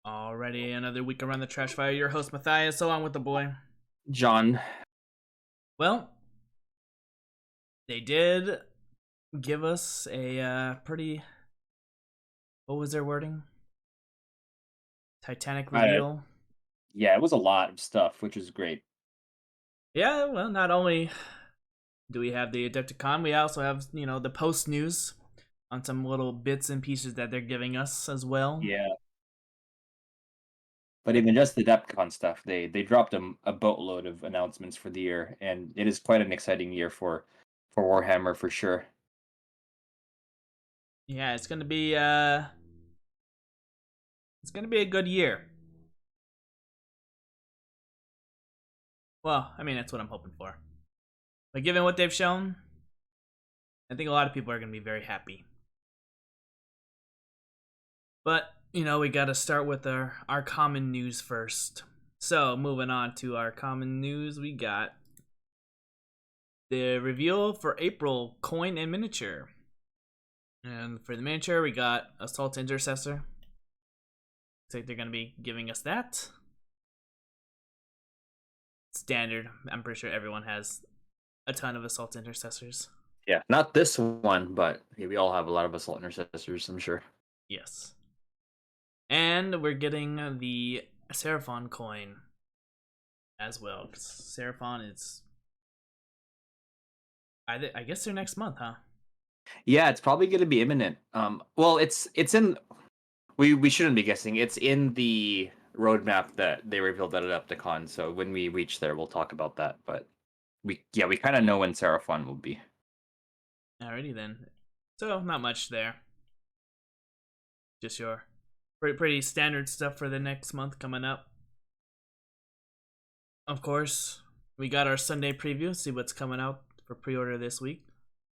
Already another week around the trash fire. Your host Mathias, along with the boy. John. Well, they did give us a pretty. What was their wording? Titanic Uh, reveal. yeah, it was a lot of stuff, which is great. Yeah, well, not only do we have the Adepticon, we also have the post news on some little bits and pieces that they're giving us as well. Yeah, but even just the DepCon stuff, they dropped a boatload of announcements for the year, and it is quite an exciting year for Warhammer for sure. Yeah, it's gonna be a good year. Well, I mean that's what I'm hoping for. But given what they've shown, I think a lot of people are going to be very happy. But, we got to start with our common news first. So, moving on to our common news, we got the reveal for April coin and miniature. And for the miniature, we got Assault Intercessor. Looks like they're going to be giving us that. Standard. I'm pretty sure everyone has a ton of Assault Intercessors. Yeah, not this one, but yeah, we all have a lot of Assault Intercessors, I'm sure. Yes. And we're getting the Seraphon coin as well. Seraphon is, I guess they're next month, huh? Yeah, it's probably going to be imminent. Well, it's in. We shouldn't be guessing. It's in the roadmap that they revealed at Adepticon. So when we reach there, we'll talk about that. But we kind of know when Seraphon will be. Alrighty then. So not much there. Just your pretty standard stuff for the next month coming up. Of course, we got our Sunday preview. See what's coming out for pre-order this week,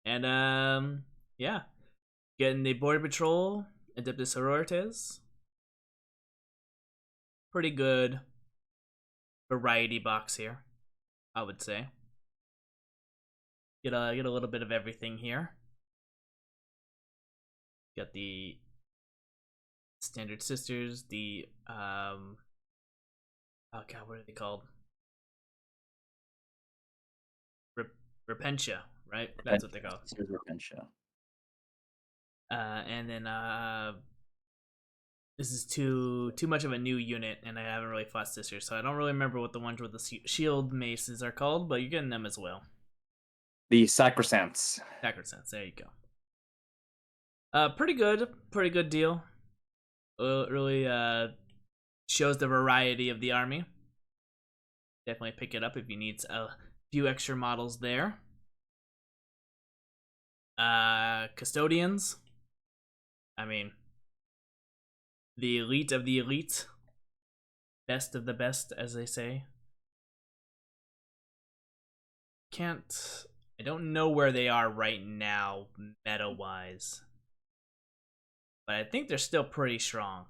and yeah, getting the Border Patrol Adeptus Sororitas. Pretty good variety box here, I would say. Get a little bit of everything here. Got the standard sisters, the oh god, what are they called? Repentia, right? That's what they're called. Repentia. And then this is too much of a new unit, and I haven't really fought sisters, so I don't really remember what the ones with the shield maces are called, but you're getting them as well. The Sacrosancts. Sacrosancts, there you go. Pretty good deal. Really shows the variety of the army. Definitely pick it up if you need a few extra models there. Custodians. I mean, the elite of the elite. Best of the best, as they say. I don't know where they are right now, meta-wise. But I think they're still pretty strong.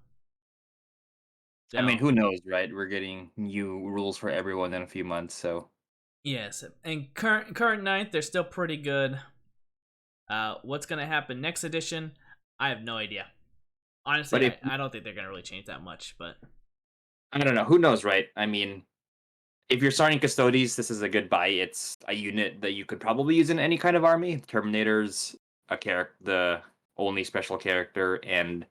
So, I mean, who knows, right? We're getting new rules for everyone in a few months, so. yes, and current ninth, they're still pretty good. What's gonna happen next edition? I have no idea. Honestly, But I don't think they're gonna really change that much. But I don't know. Who knows, right? I mean, if you're starting Custodes, this is a good buy. It's a unit that you could probably use in any kind of army. Terminators, the only special character, and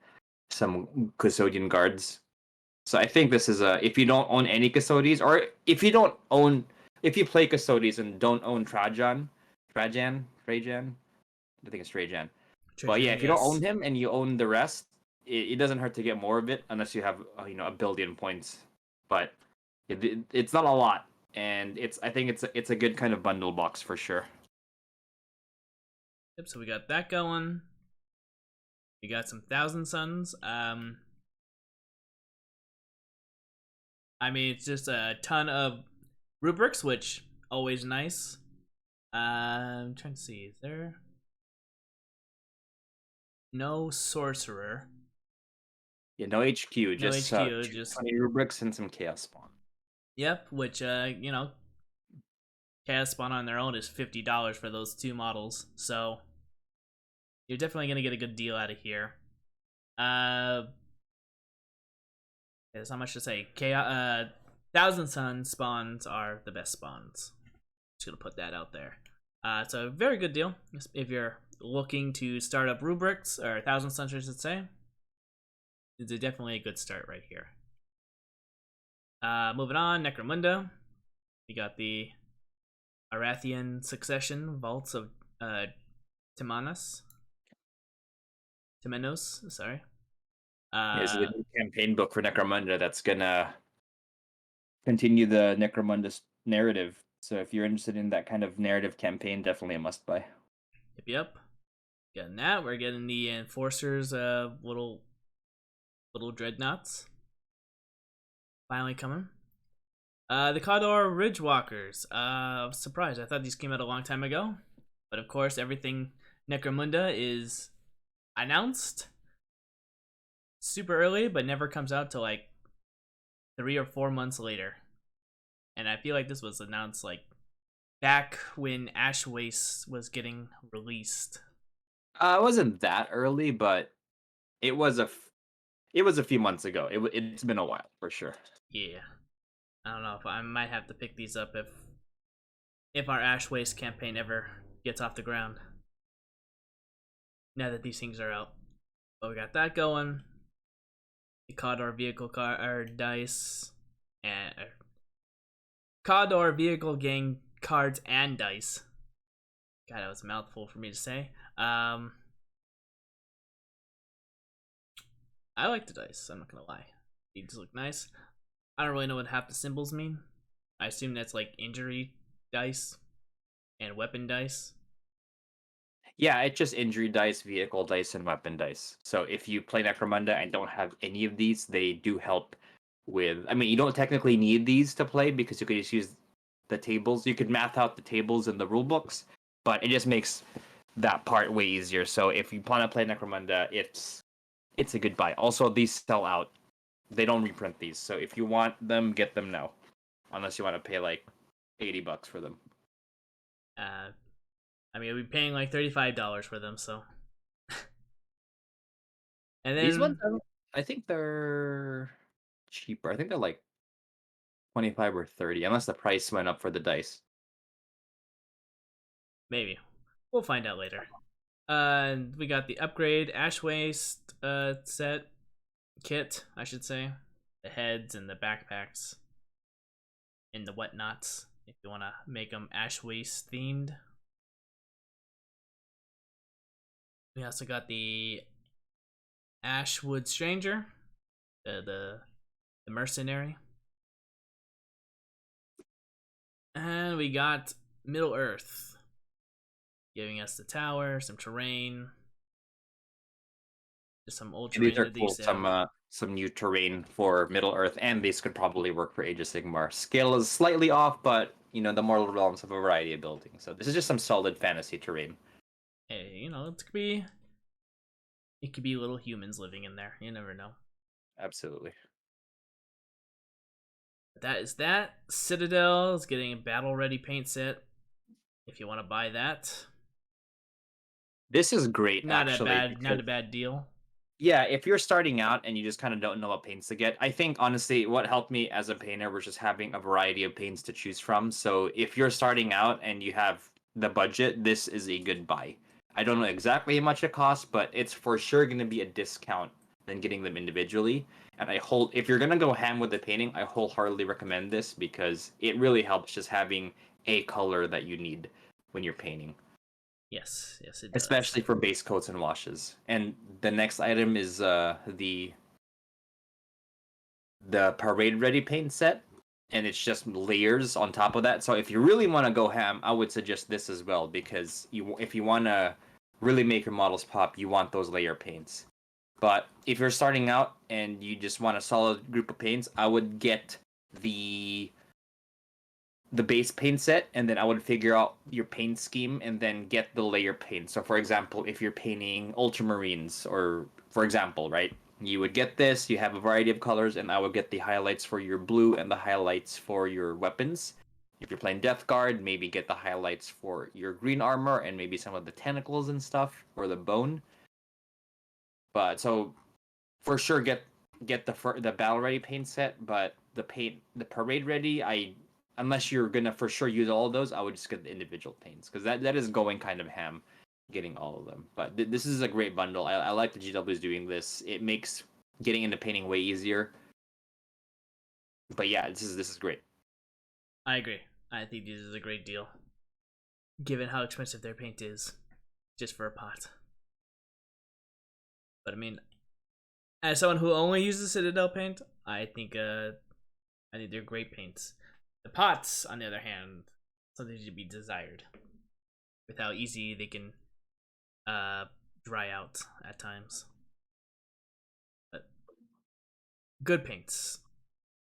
some Custodian guards. So I think this is if you don't own any Custodes, or if you play Custodes and don't own Trajan, I think it's Trajan. But yeah, if you don't yes. own him and you own the rest, it doesn't hurt to get more of it unless you have a billion points. But it's not a lot, and I think it's a good kind of bundle box for sure. Yep. So we got that going. We got some Thousand Suns. I mean, it's just a ton of rubrics, which always nice. I'm trying to see. Is there no sorcerer? Yeah, no HQ, No just HQ, just 20 rubrics and some chaos spawn. yep. Which Chaos Spawn on their own is $50 for those two models. So you're definitely gonna get a good deal out of here. There's not much to say. Chaos, Thousand Sun spawns are the best spawns. Just gonna put that out there. It's a very good deal if you're looking to start up rubrics, or Thousand Suns, I should say. It's definitely a good start right here. Moving on, Necromunda. We got the Arathian Succession Vaults of Timanos. Timenos, sorry. There's the new campaign book for Necromunda that's gonna continue the Necromunda narrative. So if you're interested in that kind of narrative campaign, definitely a must buy. Yep. Getting that. We're getting the Enforcers little dreadnoughts. Finally coming. The Khador Ridgewalkers. I was surprised. I thought these came out a long time ago. But of course, everything Necromunda is announced super early, but never comes out till like 3 or 4 months later. And I feel like this was announced like back when Ash Waste was getting released. It wasn't that early, but it was a few months ago. It's been a while for sure. Yeah, I don't know if I might have to pick these up if our Ash Waste campaign ever gets off the ground. Now that these things are out, but we got that going. The Khador vehicle dice and Khador vehicle gang cards and dice. God, that was a mouthful for me to say. I like the dice. I'm not gonna lie. These look nice. I don't really know what half the symbols mean. I assume that's like injury dice and weapon dice. Yeah, it's just injury dice, vehicle dice, and weapon dice. So if you play Necromunda and don't have any of these, they do help with. I mean, you don't technically need these to play because you could just use the tables. You could math out the tables in the rule books, but it just makes that part way easier. So if you plan to play Necromunda, it's a good buy. Also, these sell out. They don't reprint these, so if you want them, get them now. Unless you want to pay like $80 for them. I mean, I'll be paying like $35 for them, so. And then These ones, I think they're cheaper. I think they're like 25 or 30, unless the price went up for the dice. maybe we'll find out later. We got the upgrade Ash Waste set kit, I should say. The heads and the backpacks and the whatnots, if you want to make them Ash Waste themed. We also got the Ashwood Stranger, the mercenary, and we got Middle Earth, giving us the tower, some terrain, just some old terrain. These are cool. Some new terrain for Middle Earth, and these could probably work for Age of Sigmar. Scale is slightly off, but the Mortal Realms have a variety of buildings. So this is just some solid fantasy terrain. Hey, it could be little humans living in there. You never know. Absolutely. That is that. Citadel is getting a battle ready paint set. If you want to buy that, this is great. Not a bad deal. Yeah, if you're starting out and you just kind of don't know what paints to get, I think honestly what helped me as a painter was just having a variety of paints to choose from. So if you're starting out and you have the budget, this is a good buy. I don't know exactly how much it costs, but it's for sure going to be a discount than getting them individually. And if you're going to go ham with the painting, I wholeheartedly recommend this because it really helps just having a color that you need when you're painting. Yes, it does. Especially for base coats and washes. And the next item is the parade ready paint set, and it's just layers on top of that. So if you really want to go ham, I would suggest this as well because if you want to really make your models pop, you want those layer paints. But if you're starting out and you just want a solid group of paints, I would get the base paint set, and then I would figure out your paint scheme and then get the layer paint. So for example, if you're painting ultramarines, or for example, right, you would get this, you have a variety of colors, and I would get the highlights for your blue and the highlights for your weapons. If you're playing Death Guard, maybe get the highlights for your green armor and maybe some of the tentacles and stuff, or the bone. But so for sure get get the battle ready paint set, but the parade ready, unless you're gonna for sure use all of those, I would just get the individual paints because that is going kind of ham, getting all of them. But this is a great bundle. I like the GW is doing this. It makes getting into painting way easier. But yeah, this is great. I agree. I think this is a great deal, given how expensive their paint is, just for a pot. But I mean, as someone who only uses Citadel paint, I think they're great paints. The pots, on the other hand, something to be desired, with how easy they can dry out at times. But good paints.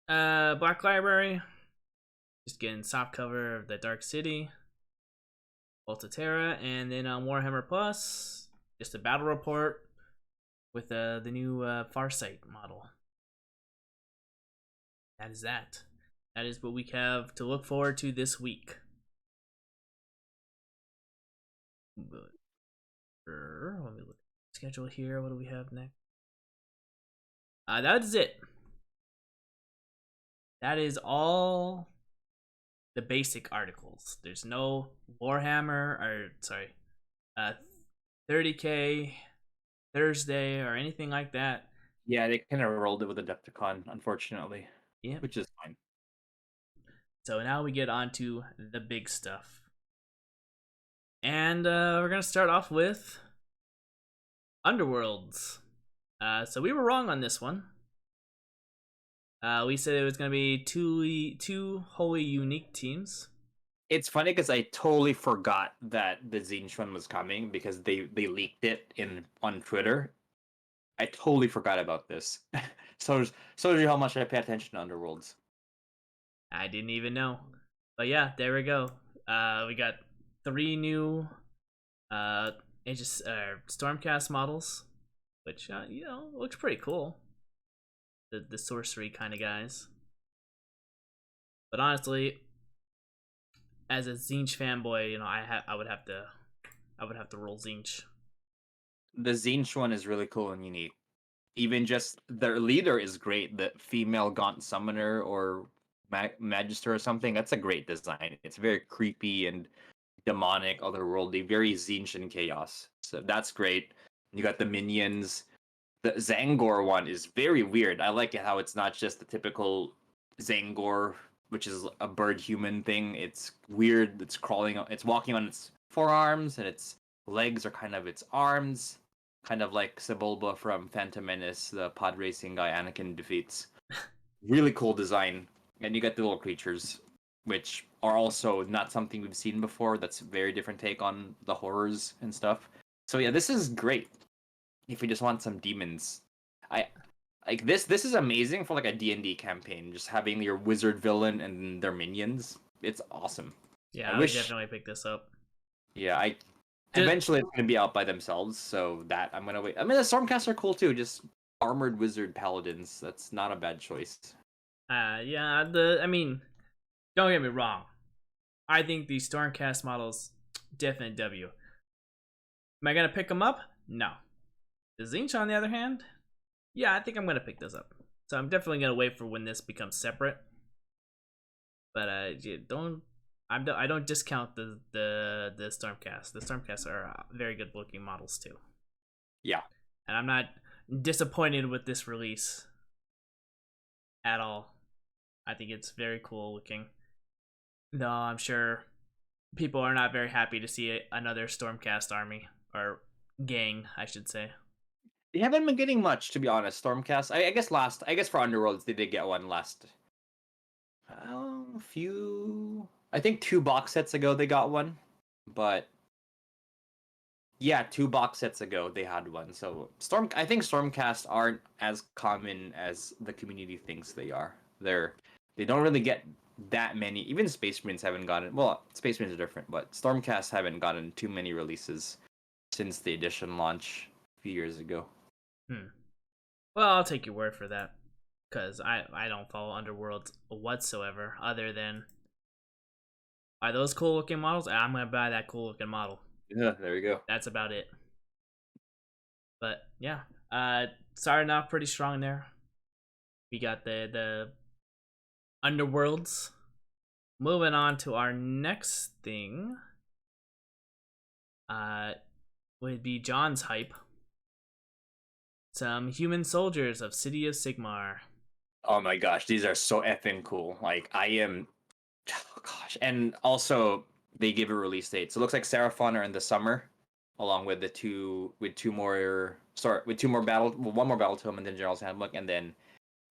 Black Library, just getting soft cover of the Dark City, Volta Terra, and then on Warhammer Plus, just a battle report with the new Farsight model. That is that. That is what we have to look forward to this week. Let me look at the schedule here. What do we have next? That is it. That is all the basic articles. There's no Warhammer, or sorry, 30K Thursday or anything like that. Yeah, they kind of rolled it with Adepticon, unfortunately. Yeah. Which is fine. So now we get on to the big stuff. And we're going to start off with Underworlds. So we were wrong on this one. We said it was going to be two wholly unique teams. It's funny because I totally forgot that the Zinch one was coming because they leaked it on Twitter. I totally forgot about this. so shows you how much I pay attention to Underworlds. I didn't even know. But yeah, there we go. We got 3 new Stormcast models, which looks pretty cool. The sorcery kind of guys. But honestly, as a Zinch fanboy, I would have to roll Zinch. The Zinch one is really cool and unique. Even just their leader is great. The female Gaunt Summoner or Magister or something. That's a great design. It's very creepy and demonic, otherworldly, very Zinch and chaos. So that's great. You got the minions. The Zangor one is very weird. I like it how it's not just the typical Zangor, which is a bird human thing. It's weird. It's crawling. It's walking on its forearms, and its legs are kind of its arms, kind of like Sebulba from Phantom Menace, the pod racing guy Anakin defeats. Really cool design, and you get the little creatures, which are also not something we've seen before. That's a very different take on the horrors and stuff. So yeah, this is great. If we just want some demons, I like this. This is amazing for like a D&D campaign. Just having your wizard villain and their minions. It's awesome. Yeah, I would definitely pick this up. Yeah, eventually it's gonna be out by themselves. So that I'm gonna wait. I mean, the Stormcasts are cool too. Just armored wizard paladins. That's not a bad choice. Yeah. I mean, don't get me wrong. I think the Stormcast models definitely W. Am I gonna pick them up? No. The Zinch, on the other hand, yeah, I think I'm gonna pick this up. So I'm definitely gonna wait for when this becomes separate. But I don't discount the Stormcast. The Stormcasts are very good looking models too. Yeah, and I'm not disappointed with this release at all. I think it's very cool looking. Though I'm sure people are not very happy to see another Stormcast army or gang, I should say. they haven't been getting much, to be honest. Stormcast. I guess for Underworlds they did get one last. Few. I think 2 box sets ago they got one, but yeah, 2 box sets ago they had one. So I think Stormcast aren't as common as the community thinks they are. They don't really get that many. Even Space Marines haven't gotten. Well, Space Marines are different, but Stormcast haven't gotten too many releases since the edition launch a few years ago. Well, I'll take your word for that, because I don't follow Underworld whatsoever, other than, are those cool looking models? I'm gonna buy that cool looking model. Yeah, there you go. That's about it. But yeah, starting off pretty strong there. We got the Underworlds. Moving on to our next thing. Would be John's hype. Some human soldiers of City of Sigmar. Oh my gosh, these are so effing cool. Like I am, oh gosh, and also they give a release date. So it looks like Seraphon are in the summer, along with two more one more battle tome and then General's Handbook, and then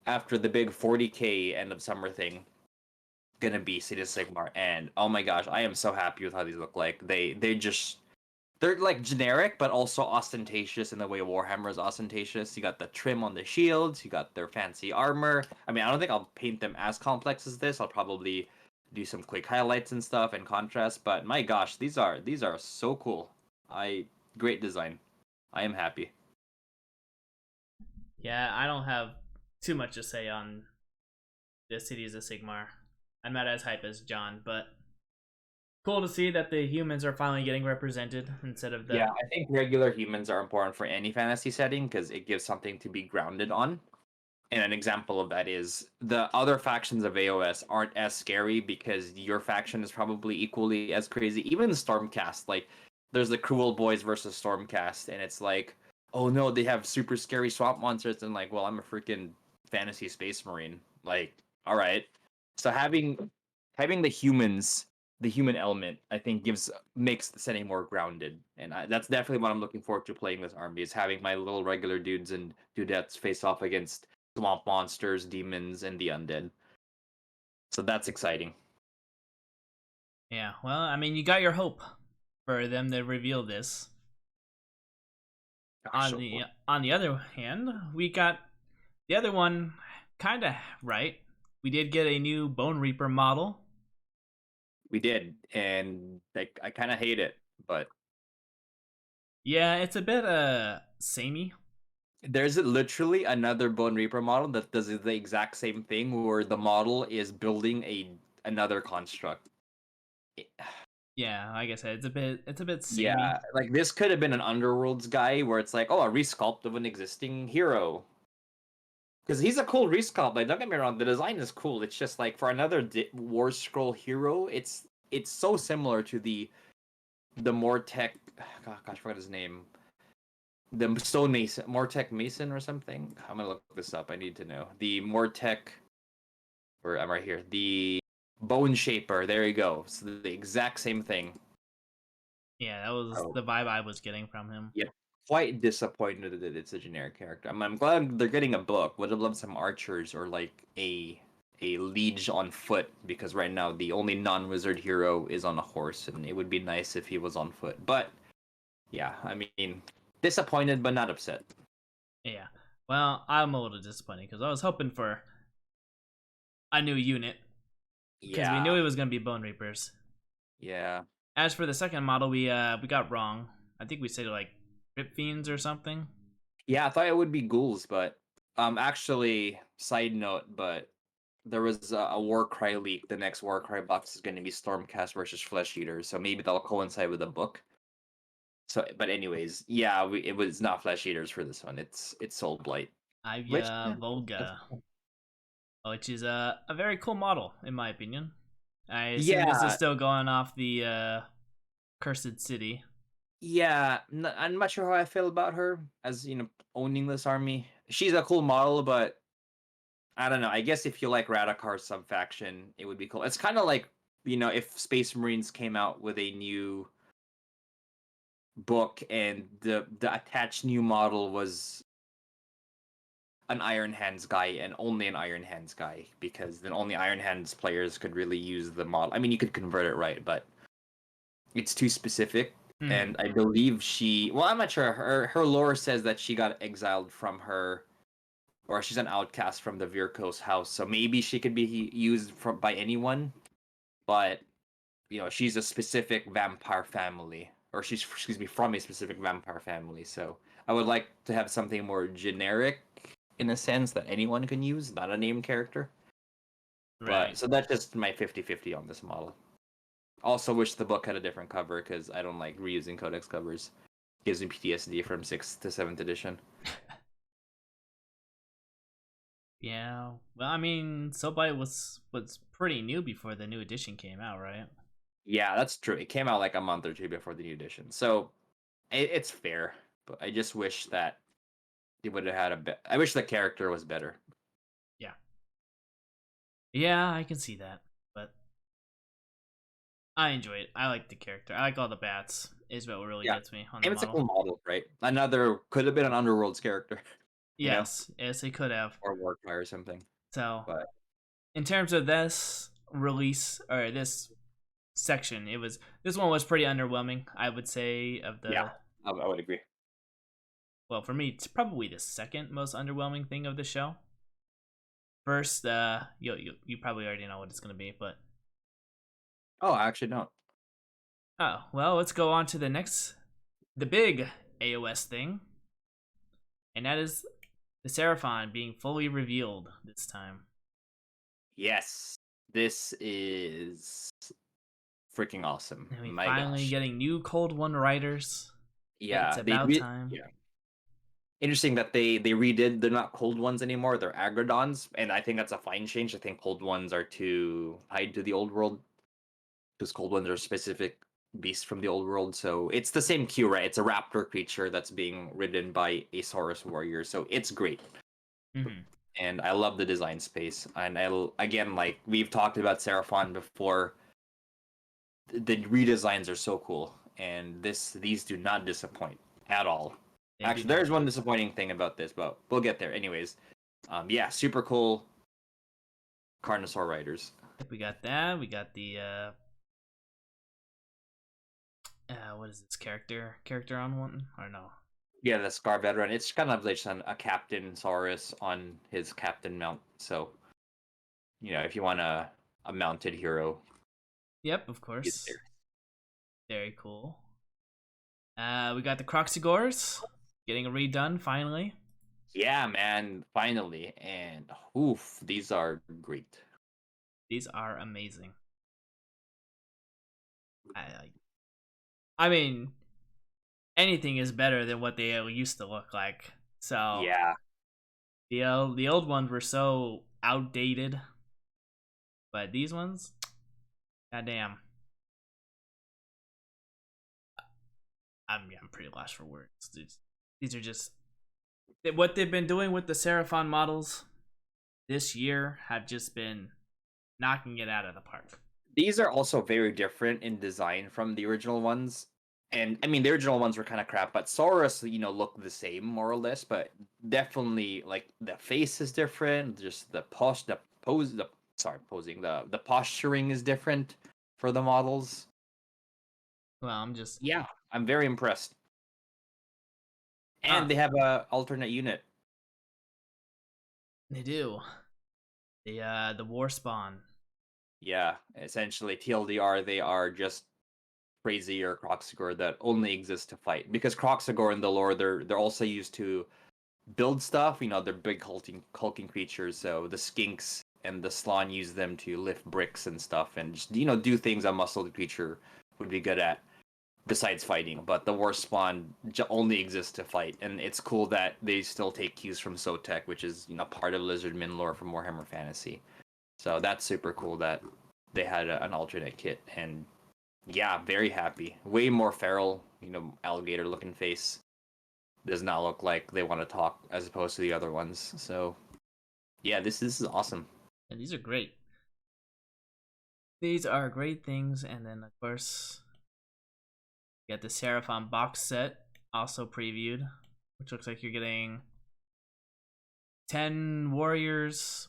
after the big 40K end of summer thing, gonna be City of Sigmar. And oh my gosh, I am so happy with how these look like. They're like generic, but also ostentatious in the way Warhammer is ostentatious. You got the trim on the shields, you got their fancy armor. I mean, I don't think I'll paint them as complex as this. I'll probably do some quick highlights and stuff and contrast. But my gosh, these are so cool. Great design. I am happy. Yeah, I don't have too much to say on the Cities of Sigmar. I'm not as hype as John, but cool to see that the humans are finally getting represented instead of the. Yeah, I think regular humans are important for any fantasy setting because it gives something to be grounded on. And an example of that is the other factions of AOS aren't as scary because your faction is probably equally as crazy. Even Stormcast, like there's the Cruel Boys versus Stormcast, and it's like, oh no, they have super scary swamp monsters, and like, well, I'm a freaking fantasy space marine. Like, all right. So having the human element, I think makes the setting more grounded, and that's definitely what I'm looking forward to playing this army is having my little regular dudes and dudettes face off against swamp monsters, demons, and the undead. So that's exciting. Yeah, well, I mean, you got your hope for them to reveal this. Gosh, On so the cool. on the other hand, we got the other one kind of right. We did get a new Bone Reaper model. We did, and like I kind of hate it, but Yeah, it's a bit samey. there's literally another Bone Reaper model that does the exact same thing, where the model is building another construct. Yeah, like I said, it's a bit samey. Yeah, like this could have been an Underworlds guy, where it's like, oh, a resculpt of an existing hero. Because he's a cool resculpt. Like, don't get me wrong, the design is cool. It's just like for another War Scroll hero, it's so similar to the Mortec. Gosh, I forgot his name. The Stone Mason, Mortec Mason or something. I'm gonna look this up. I need to know the Mortec. Or I'm right here. The Bone Shaper. There you go. So the exact same thing. Yeah, that was Oh, the vibe I was getting from him. yeah. Quite disappointed that it's a generic character. I'm glad they're getting a book. Would have loved some archers or like a liege on foot because right now the only non-wizard hero is on a horse, and it would be nice if he was on foot. But yeah, I mean, disappointed but not upset. Yeah. Well, I'm a little disappointed because I was hoping for a new unit because we knew Yeah, it was gonna be Bone Reapers. yeah, As for the second model, we got wrong. I think we said like Rip Fiends or something. yeah. I thought it would be ghouls, but actually, side note, but there was a Warcry leak. The next Warcry box is going to be Stormcast versus Flesh Eaters, so maybe that'll coincide with the book. So, but anyways, yeah, it was not Flesh Eaters for this one. It's Soulblight, which Ivya that's Volga, cool. which is a very cool model in my opinion. I assume this is Yeah, still going off the Cursed City. yeah. I'm not sure how I feel about her as owning this army. She's a cool model, but I don't know. I guess if you like Radakar subfaction, it would be cool. It's kind of like if Space Marines came out with a new book and the attached new model was an Iron Hands guy and only an Iron Hands guy because then only Iron Hands players could really use the model. I mean, you could convert it right, but it's too specific. Hmm. And I believe well, I'm not sure. Her lore says that she got exiled from her, or she's an outcast from the Virkos house. So maybe she could be used by anyone, but she's a specific vampire family, or she's excuse me from a specific vampire family. So I would like to have something more generic in a sense that anyone can use, not a named character. But Right. so that's just my 50-50 on this model. Also wish the book had a different cover because I don't like reusing codex covers. Gives me PTSD from 6th to 7th edition. Yeah. Well, I mean, Soulbright was pretty new before the new edition came out, right? Yeah, that's true. It came out like a month or two before the new edition, so it's fair. But I just wish that it would have had a bit. I wish the character was better. Yeah. Yeah, I can see that. But I enjoy it. I like the character. I like all the bats. Is what really Yeah, gets me on the and it's a model. cool model, right? Another could have been an Underworld's character, you know, Yes, yes, they could have. or Warcry or something. So, But in terms of this release or this section, this one was pretty underwhelming. I would say of yeah, the I would agree. well, for me, it's probably the second most underwhelming thing of the show. First, you probably already know what it's gonna be, but Oh, I actually don't. oh well, let's go on to the big AOS thing, and that is the Seraphon being fully revealed this time. Yes, this is freaking awesome. And we My finally gosh. getting new Cold One writers. It's Yeah, about time. yeah. Interesting that they redid. They're not cold ones anymore. They're agrodons, and I think that's a fine change. I think cold ones are too tied to the old world because cold ones are specific beasts from the old world. So it's the same Q, right? It's a raptor creature that's being ridden by a Saurus warrior. So it's great, Hmm. and I love the design space. And again, like we've talked about Seraphon before, the redesigns are so cool, and these do not disappoint at all. They do Actually, not. there's one disappointing thing about this, but we'll get there. Anyways, yeah, super cool Carnosaur riders. Yep, we got that. We got the what is this character on one or no? Yeah, the Scar veteran. It's kind of like a Captain Saurus on his Captain mount. So, if you want a mounted hero, Yep, of he's there. course. Very cool. We got the Croxigores getting redone finally. Yeah, man, finally. And oof, these are great. These are amazing. I I mean, anything is better than what they used to look like. So Yeah, the old ones were so outdated, but these ones, goddamn, I'm pretty lost for words. These are just what they've been doing with the Seraphon models this year have just been knocking it out of the park. these are also very different in design from the original ones. And I mean, the original ones were kind of crap, but Saurus, look the same more or less. But definitely, like the face is different. Just the pose, posing, the posturing is different for the models. Well, I'm just Yeah, I'm very impressed. And ah, they have a alternate unit. they do the war spawn. Yeah, essentially TLDR, they are just crazier Kroxigor that only exist to fight. Because Kroxigor in the lore, they're also used to build stuff. They're big hulking creatures. So the skinks and the Slann use them to lift bricks and stuff, and just do things a muscled creature would be good at besides fighting. But the war spawn only exists to fight, and it's cool that they still take cues from Sotek, which is part of Lizardman lore from Warhammer Fantasy. So that's super cool that they had an alternate kit, and yeah, very happy. Way more feral, alligator looking face. Does not look like they want to talk as opposed to the other ones. So yeah, this is awesome. And these are great. These are great things, and then of course you got the Seraphon box set also previewed, which looks like you're getting 10 warriors.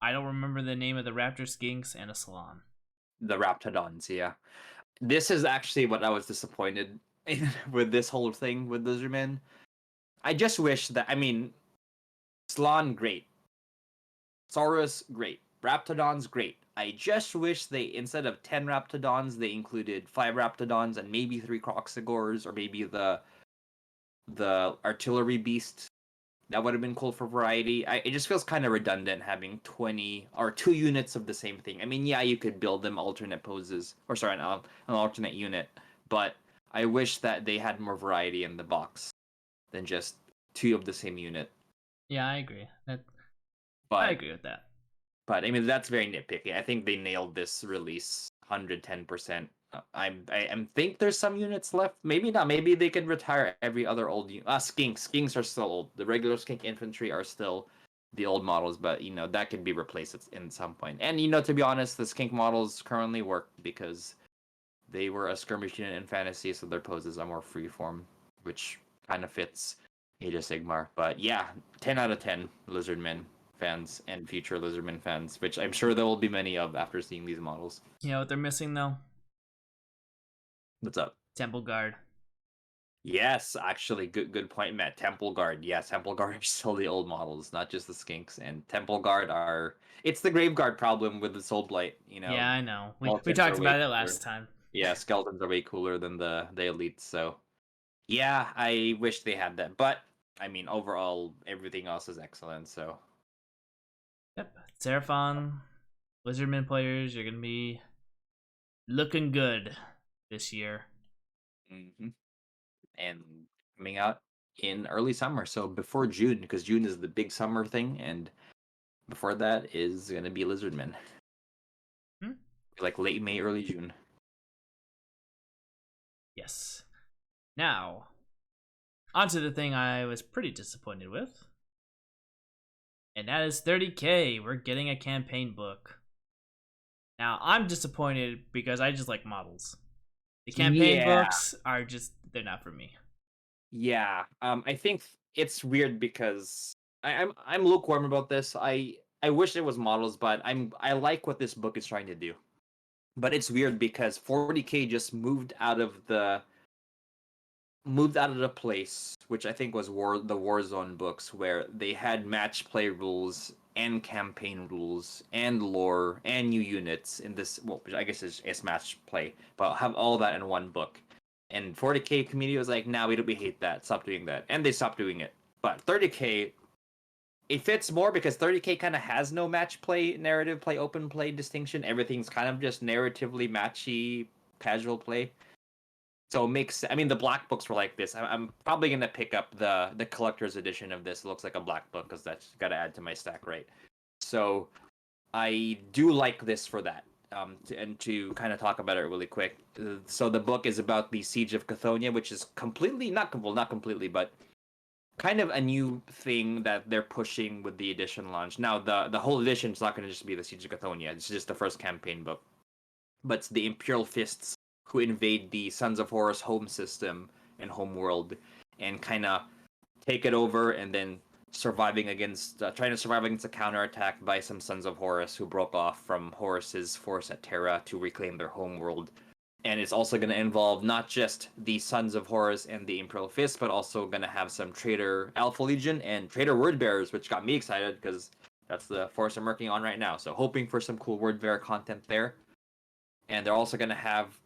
I don't remember the name of the raptor skinks and a salon. The Raptidons, yeah. This is actually what I was disappointed in with this whole thing with Lizardman. I just wish that Slann great. Saurus great. Raptidons great. I just wish they, instead of 10 Raptidons, they included 5 Raptidons and maybe 3 Croxigors, or maybe the artillery beast. That would have been cool for variety. It just feels kind of redundant having 20 or 2 units of the same thing. I mean, yeah, you could build them alternate poses, or sorry, an alternate unit, but I wish that they had more variety in the box than just 2 of the same unit. Yeah, I agree. I But agree with that. I mean that's very nitpicky. I think they nailed this release 110%. I think there's some units left. Maybe not. Maybe they can retire every other old skinks. Skinks are still old. The regular skink infantry are still the old models, but that could be replaced in some point. And to be honest, the skink models currently work because they were a skirmish unit in fantasy, so their poses are more freeform, which kind of fits Age of Sigmar. But yeah, 10 out of 10 Lizardmen fans and future Lizardmen fans, which I'm sure there will be many of after seeing these models. You know what they're missing though? What's up? Temple Guard. Yes, actually, good point, Matt. Temple Guard. Yes, Temple Guard are still the old models, not just the skinks. And Temple Guard are it's the Grave Guard problem with the Soulblight. Yeah, I know. We Skeletons talked are way about it cooler. last time. Yeah, skeletons are way cooler than the elites. So yeah, I wish they had that. But I mean, overall, everything else is excellent. So Yep. Seraphon, Lizardman players, you're gonna be looking good this year. hmm and coming out in early summer, so before June, because June is the big summer thing, and before that is gonna be Lizardmen, Hmm? like late May, early June. Yes. Now, onto the thing I was pretty disappointed with, and that is 30K. We're getting a campaign book. Now, I'm disappointed because I just like models. The campaign Yeah, books are just, they're not for me. yeah. I think it's weird because I'm lukewarm about this. I wish it was models, but I like what this book is trying to do. But it's weird because 40K just moved out of the place, which I think was the Warzone books, where they had match play rules and campaign rules and lore and new units in this. Well, which I guess is match play, but I'll have all that in one book. And 40K community was like, "Nah, we hate that. Stop doing that," and they stopped doing it. But 30K, it fits more because 30K kind of has no match play, narrative play, open play distinction. Everything's kind of just narratively matchy, casual play. So it makes I mean the black books were like this. I'm probably gonna pick up the collector's edition of this. It looks like a black book because that's got to add to my stack, right? So I do like this for that. And to kind of talk about it really quick. So the book is about the Siege of Cathonia, which is completely not completely, but kind of a new thing that they're pushing with the edition launch. Now the whole edition is not going to just be the Siege of Cathonia. It's just the first campaign book, but it's the Imperial Fists who invade the Sons of Horus home system and home world and kind of take it over and then trying to survive against a counterattack by some Sons of Horus who broke off from Horus's force at Terra to reclaim their home world. And it's also going to involve not just the Sons of Horus and the Imperial Fist, but also going to have some Traitor Alpha Legion and Traitor Wordbearers, which got me excited because that's the force I'm working on right now. So hoping for some cool Wordbearer content there. And they're also going to have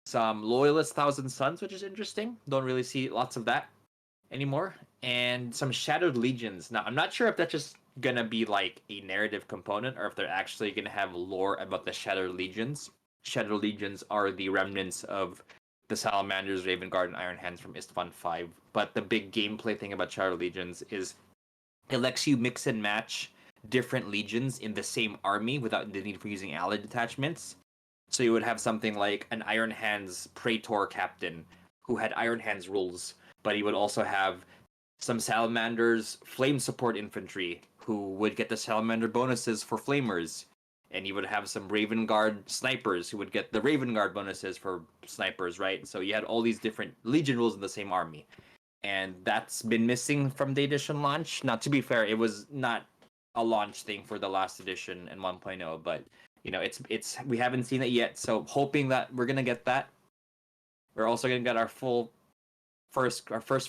some Loyalist Thousand Suns, which is interesting. Don't really see lots of that anymore. And some Shadowed Legions. Now, I'm not sure if that's just going to be like a narrative component or if they're actually going to have lore about the Shadowed Legions. Shadowed Legions are the remnants of the Salamanders, Raven Guard, and Iron Hands from Istvan 5. But the big gameplay thing about Shadowed Legions is it lets you mix and match different legions in the same army without the need for using allied detachments. So you would have something like an Iron Hands Praetor captain who had Iron Hands rules, but he would also have some Salamanders Flame Support infantry who would get the Salamander bonuses for Flamers. And you would have some Raven Guard snipers who would get the Raven Guard bonuses for snipers, right? So you had all these different Legion rules in the same army. And that's been missing from the edition launch. Now, to be fair, it was not a launch thing for the last edition and 1.0, but it's we haven't seen it yet, so hoping that we're gonna get that. We're also gonna get our first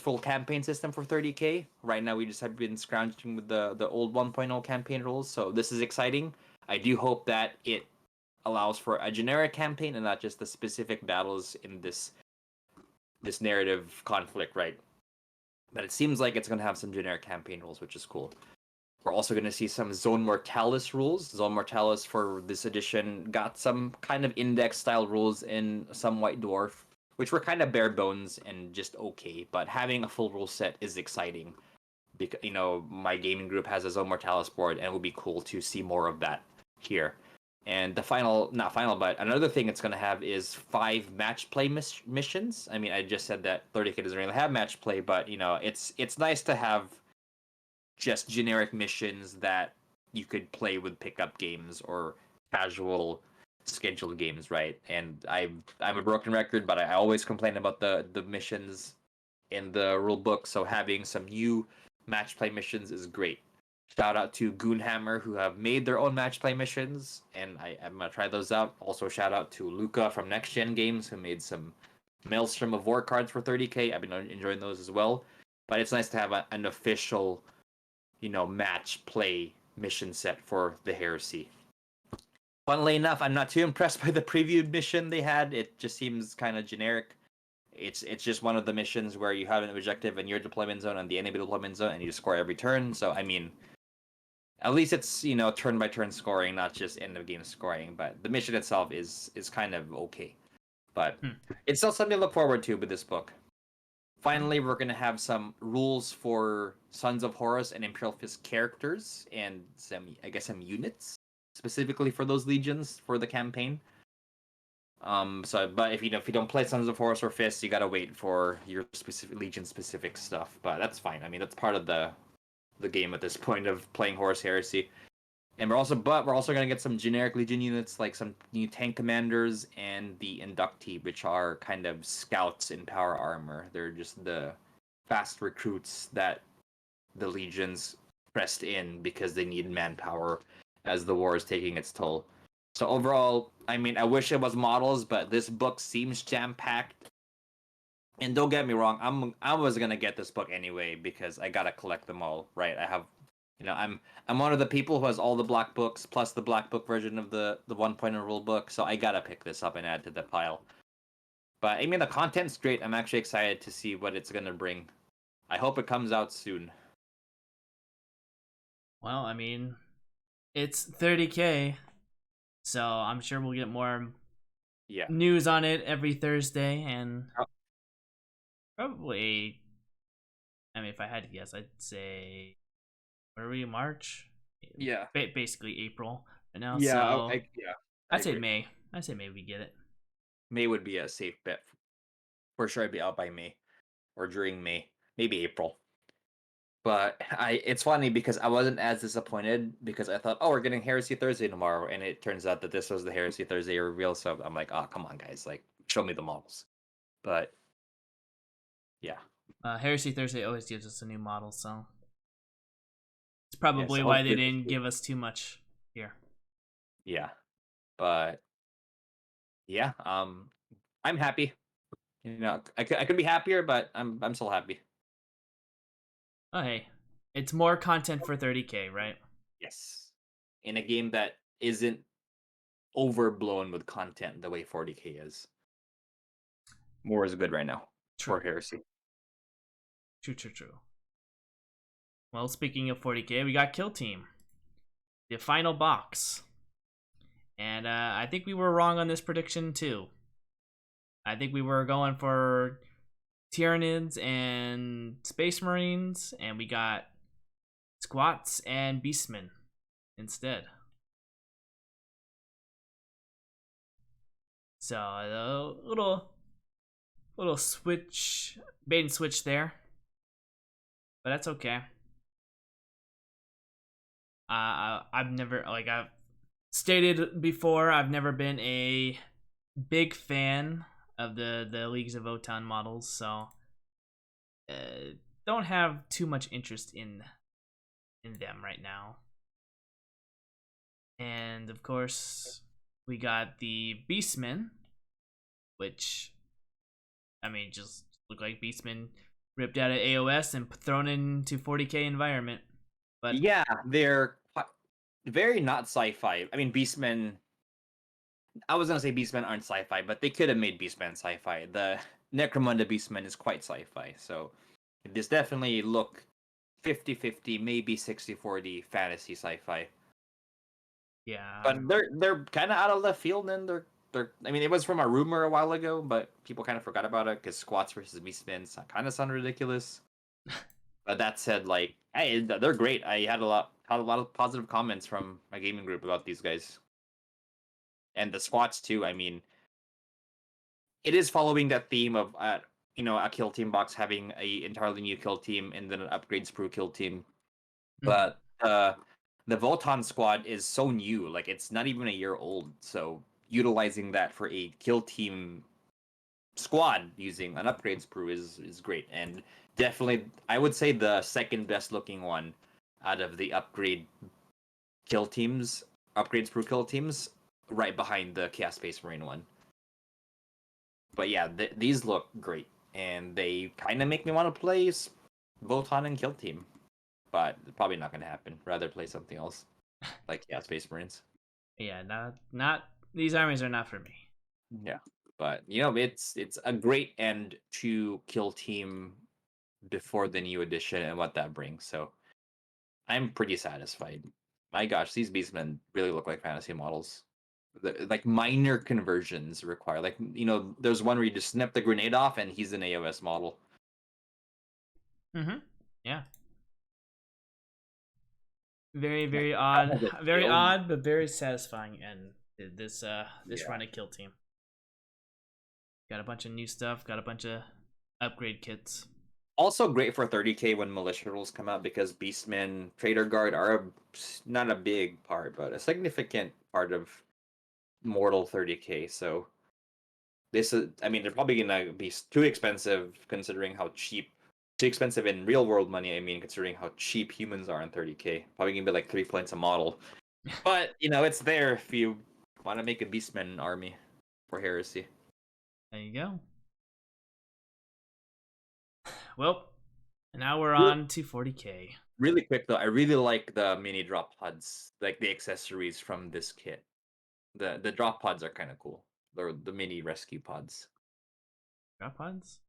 full campaign system for 30K. Right now we just have been scrounging with the old 1.0 campaign rules, so this is exciting. I do hope that it allows for a generic campaign and not just the specific battles in this narrative conflict, right? But it seems like it's gonna have some generic campaign rules, which is cool. We're also going to see some Zone Mortalis rules. Zone Mortalis for this edition got some kind of index style rules in some White Dwarf, which were kind of bare bones and just okay. But having a full rule set is exciting because my gaming group has a Zone Mortalis board, and it would be cool to see more of that here. And the final, not final, but another thing it's going to have is 5 match play missions. I mean, I just said that 30K doesn't really have match play, but it's nice to have just generic missions that you could play with pickup games or casual scheduled games, right? And I'm a broken record, but I always complain about the missions in the rule book. So having some new match play missions is great. Shout out to Goonhammer, who have made their own match play missions, and I'm gonna try those out. Also, shout out to Luca from Next Gen Games, who made some Maelstrom of War cards for 30K. I've been enjoying those as well. But it's nice to have an official, match play mission set for the Heresy. Funnily enough, I'm not too impressed by the previewed mission they had. It just seems kind of generic. It's just one of the missions where you have an objective in your deployment zone and the enemy deployment zone, and you score every turn. So I mean, at least it's turn by turn scoring, not just end of game scoring. But the mission itself is kind of okay. But it's still something to look forward to with this book. Finally, we're gonna have some rules for Sons of Horus and Imperial Fist characters and some units specifically for those legions for the campaign. But if you don't play Sons of Horus or Fist, you gotta wait for your specific legion specific stuff. But that's fine. I mean, that's part of the game at this point of playing Horus Heresy. And we're also gonna get some generic legion units like some new tank commanders and the inductee, which are kind of scouts in power armor. They're just the fast recruits that the legions pressed in because they need manpower as the war is taking its toll. So overall, I mean, I wish it was models, but this book seems jam-packed. And don't get me wrong, I was gonna get this book anyway because I gotta collect them all, right? I have, I'm one of the people who has all the black books plus the black book version of the 1.0 rule book, so I gotta pick this up and add to the pile. But I mean, the content's great. I'm actually excited to see what it's gonna bring. I hope it comes out soon. Well, I mean, it's 30K, so I'm sure we'll get more news on it every Thursday, and probably, I mean, if I had to guess, I'd say, where are we, March? Yeah. Basically April right now. Yeah, So I'd say agree. May. I'd say May we get it. May would be a safe bet. For sure, I'd be out by May or during May, maybe April. But it's funny because I wasn't as disappointed because I thought, oh, we're getting Heresy Thursday tomorrow, and it turns out that this was the Heresy Thursday reveal. So I'm like, oh, come on, guys, like, show me the models. But yeah, Heresy Thursday always gives us a new model, so it's probably why they didn't give us too much here. Yeah, but yeah, I'm happy. I could be happier, but I'm still happy. Oh, hey, it's more content for 30K, right? Yes, in a game that isn't overblown with content the way 40K is. More is good right now for Heresy. True. Well, speaking of 40K, we got Kill Team, the final box. And I think we were wrong on this prediction too. I think we were going for Tyranids and Space Marines, and we got Squats and Beastmen instead. So a little switch, bait and switch there, but that's okay. I've never, like I've stated before, I've never been a big fan of the Leagues of Votann models, so don't have too much interest in them right now. And of course, we got the Beastmen, which, I mean, just look like Beastmen ripped out of AOS and thrown into 40K environment. But yeah, they're very not sci-fi. I mean, Beastmen. I was gonna say Beastmen aren't sci-fi, but they could have made Beastmen sci-fi. The Necromunda Beastmen is quite sci-fi, so this definitely look 50-50, maybe 60-40 fantasy sci-fi. yeah, But they're kind of out of left field, and they're. I mean, it was from a rumor a while ago, but people kind of forgot about it because Squats versus Beastmen kind of sound ridiculous. But that said, like, hey, they're great. I had a lot of positive comments from my gaming group about these guys and the squats too. I mean, it is following that theme of a kill team box having a entirely new kill team and then an upgrades per kill team. Mhm. But the Votan squad is so new, like it's not even a year old. So utilizing that for a kill team squad using an upgrades brew is great, and definitely I would say the second best looking one out of the kill teams, upgrades brew kill teams, right behind the Chaos Space Marine one. But yeah, these look great, and they kind of make me want to play Votan and Kill Team, but probably not going to happen. Rather play something else like Space Marines. Yeah, not these armies are not for me. Yeah, but it's a great end to Kill Team before the new edition and what that brings. So I'm pretty satisfied. My gosh, these beastmen really look like fantasy models. Like minor conversions require, like there's one where you just snip the grenade off and he's an AOS model. Mm-hmm. Yeah. Very, Like, very that odd. has a Very shield. odd, but very satisfying. And this Yeah. run of Kill Team got a bunch of new stuff. Got a bunch of upgrade kits. Also great for 30k when militia rules come out because beastmen, trader guard are not a big part, but a significant part of mortal 30k. So this is, I mean, they're probably gonna be too expensive considering how cheap, too expensive in real world money. I mean, considering how cheap humans are in 30k, probably gonna be like 3 points a model. But it's there if you want to make a beastman army for heresy. There you go. Well, now we're Really, on to 40K. really quick though, I really like the mini drop pods, like the accessories from this kit. The drop pods are kind of cool. They're the mini rescue pods. Drop pods?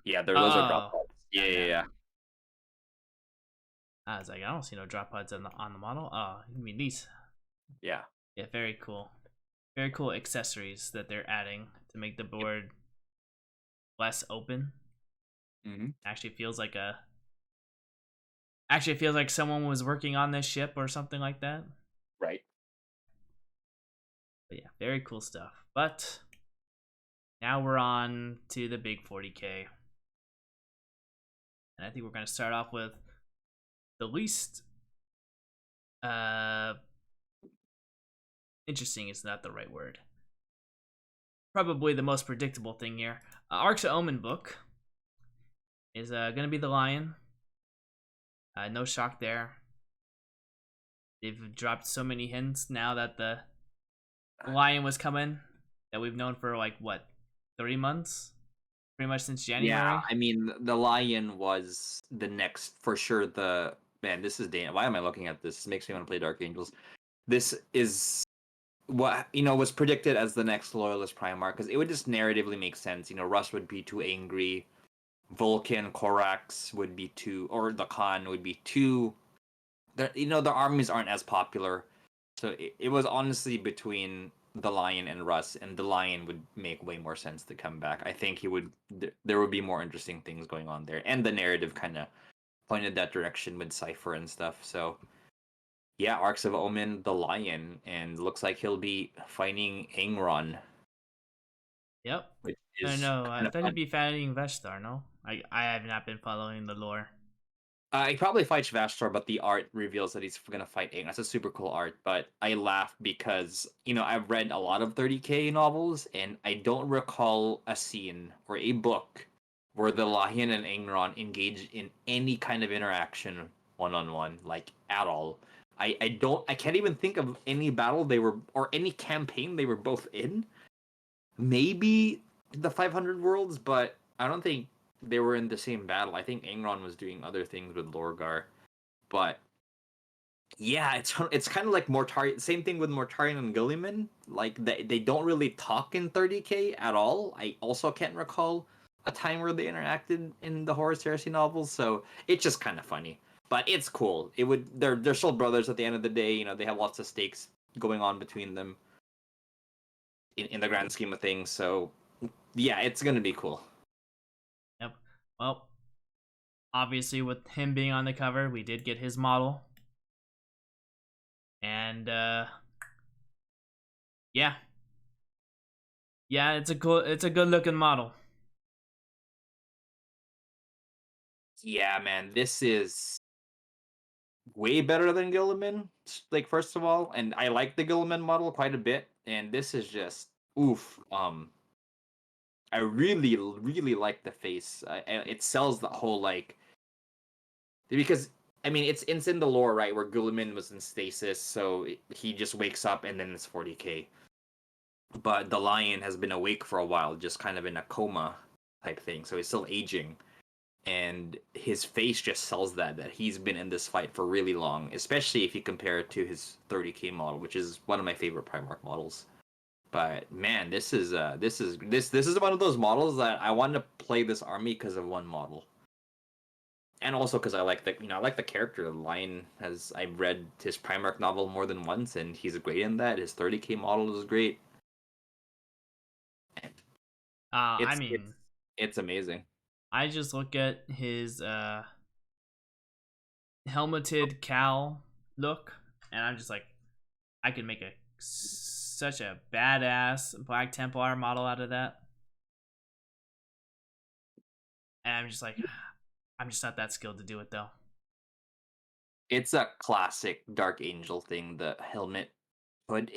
Yeah, those are drop Oh, pods. Yeah, yeah, yeah, yeah. yeah. I was like, I don't see no drop pods on the model. Oh, you mean these? Yeah. Yeah, very cool. Very cool accessories that they're adding to make the Yep. board less open. Mm-hmm. Actually feels like someone was working on this ship or something like that. Right. But yeah, very cool stuff. But now we're on to the big 40K. And I think we're going to start off with the least uh interesting is not the right word. Probably the most predictable thing here. Arks of Omen book is going to be the lion. No shock there. They've dropped so many hints now that the lion was coming that we've known for like what 3 months, pretty much since Yeah, January. I mean the lion was the next for sure. The man, this is Dan. Why am I looking at this? This makes me want to play Dark Angels. This is what was predicted as the next Loyalist Primarch because it would just narratively make sense. Russ would be too angry. Vulcan, Korax would be too, or the Khan would be too. The armies aren't as popular, so it was honestly between the Lion and Russ, and the Lion would make way more sense to come back. I think he would. There would be more interesting things going on there, and the narrative kind of pointed that direction with Cipher and stuff. So yeah, Arks of Omen, the Lion, and looks like he'll be fighting Angron, Yep. which I is know. I kind of thought fun. he'd be fighting Vestar. No, I have not been following the lore. He probably fights Vashtor, but the art reveals that he's gonna fight Aang. That's a super cool art, but I laugh because I've read a lot of 30k novels, and I don't recall a scene or a book where the Lahian and Aangron engage in any kind of interaction one on one, like at all. I can't even think of any battle they were or any campaign they were both in. Maybe the 500 worlds, but I don't think they were in the same battle. I think Angron was doing other things with Lorgar, but yeah, it's kind of like Mortarion. Same thing with Mortarion and Gilliman. Like they don't really talk in 30k at all. I also can't recall a time where they interacted in the Horus Heresy novels, so it's just kind of funny. But it's cool. They're still brothers at the end of the day. They have lots of stakes going on between them in the grand scheme of things. So yeah, it's gonna be cool. Yep. Well, obviously, with him being on the cover, we did get his model, and yeah, yeah, it's a good looking model. Yeah, man, this is way better than Gilliman. Like, first of all, and I like the Gilliman model quite a bit, and this is just oof. I really, really like the face. It sells the whole like because I mean it's in the lore, right, where Gilliman was in stasis, so he just wakes up and then it's 40k. But the lion has been awake for a while, just kind of in a coma type thing, so he's still aging. And his face just sells that he's been in this fight for really long, especially if you compare it to his 30k model, which is one of my favorite Primarch models. But man, this is one of those models that I want to play this army because of one model, and also because I like I like the character. The Lion has I've read his Primarch novel more than once, and he's great in that. His 30k model is great. I It's it's mean, it's amazing. I just look at his helmeted cowl look, and I'm just like, I could make such a badass Black Templar model out of that. And I'm just like, I'm just not that skilled to do it though. It's a classic Dark Angel thing. The helmet, but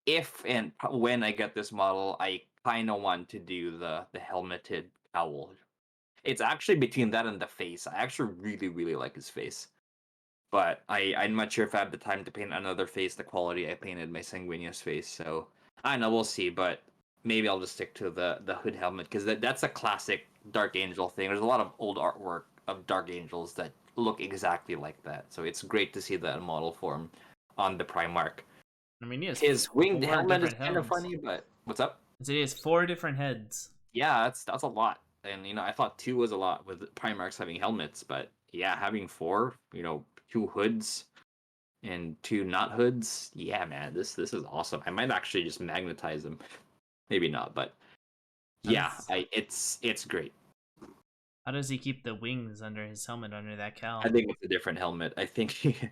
if and when I get this model, I kind of want to do the helmeted cowl. It's actually between that and the face. I actually really really like his face, but I'm not sure if I have the time to paint another face the quality I painted my Sanguinius face. So I don't know, we'll see. But maybe I'll just stick to the hood helmet because that's a classic Dark Angel thing. There's a lot of old artwork of Dark Angels that look exactly like that. So it's great to see that model form on the Primarch. I mean, he has His winged four helmet is different kind of helms. funny, but what's up? So he has four different heads. Yeah, that's a lot. And I thought two was a lot with Primarchs having helmets, but yeah, having four, two hoods and two not hoods. Yeah, man, this is awesome. I might actually just magnetize them. Maybe not, but How yeah, does it's great. how does he keep the wings under his helmet under that I cowl? think it's a different helmet. I think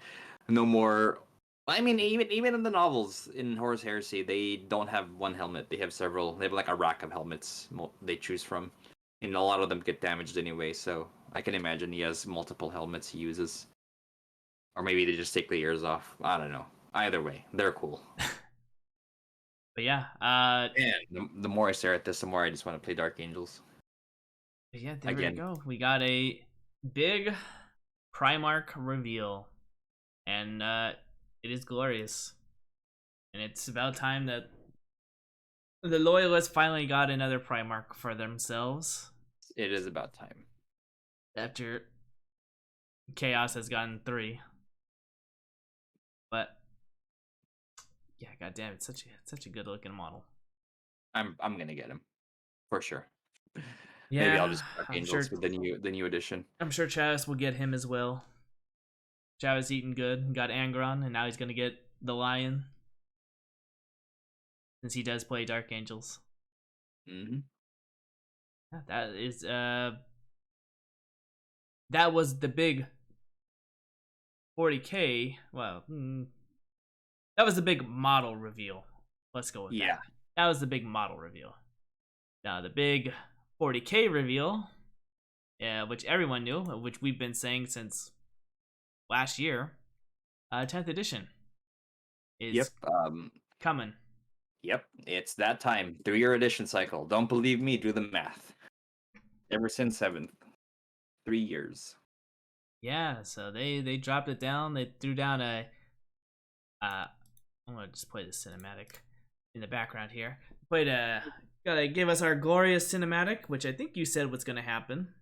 no more. I mean, even in the novels in Horus Heresy, they don't have one helmet. They have several. They have like a rack of helmets they choose from, and a lot of them get damaged anyway. So I can imagine he has multiple helmets he uses, or maybe they just take the ears off. I don't know. Either way, they're cool. But yeah, And the more I stare at this, the more I just want to play Dark Angels yeah, there we again. go. We got a big Primarch reveal, and it is glorious. And it's about time that the loyalists finally got another Primarch for themselves It is about time. after Chaos has gotten 3. But yeah, goddamn, it's such a good looking model. I'm gonna get him for sure. Maybe I'll Yeah, just Dark I'm Angels sure. with the new edition. I'm sure Chavis will get him as well. Chavis eating good, got Angron, and now he's gonna get the Lion since he does play Dark Angels. Hmm. Yeah, that was the big 40k. Well, that was the big model reveal. Let's go with Yeah. that. That was the big model reveal. Now the big 40k reveal, which everyone knew, which we've been saying since last year, 10th edition is Yep. coming. Yep. It's that time. 3-year edition cycle. Don't believe me? Do the math. Ever since 7th, 3 years. Yeah, so they dropped it down. They threw down a. I'm gonna just play the cinematic in the background here. Played a. Gotta give us our glorious cinematic, which I think you said was gonna happen.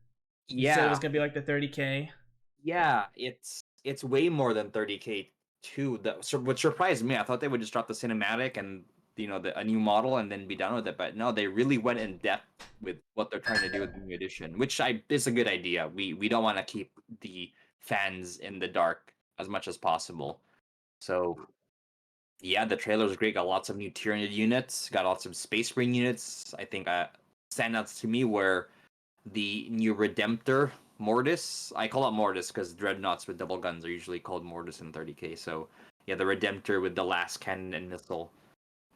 You said it was Yeah. gonna be like the 30k. Yeah. It's way more than 30k too. What surprised me, I thought they would just drop the cinematic and a new model and then be done with it. But no, they really went in depth with what they're trying to do with the new edition, which is a good idea. We don't want to keep the fans in the dark as much as possible. So yeah, the trailer was great. Got lots of new Tyranid units. Got lots of Space Marine units. I think standouts to me were the new Redemptor Mortis. I call it Mortis because dreadnoughts with double guns are usually called Mortis in 30k. So yeah, the Redemptor with the last cannon and missile.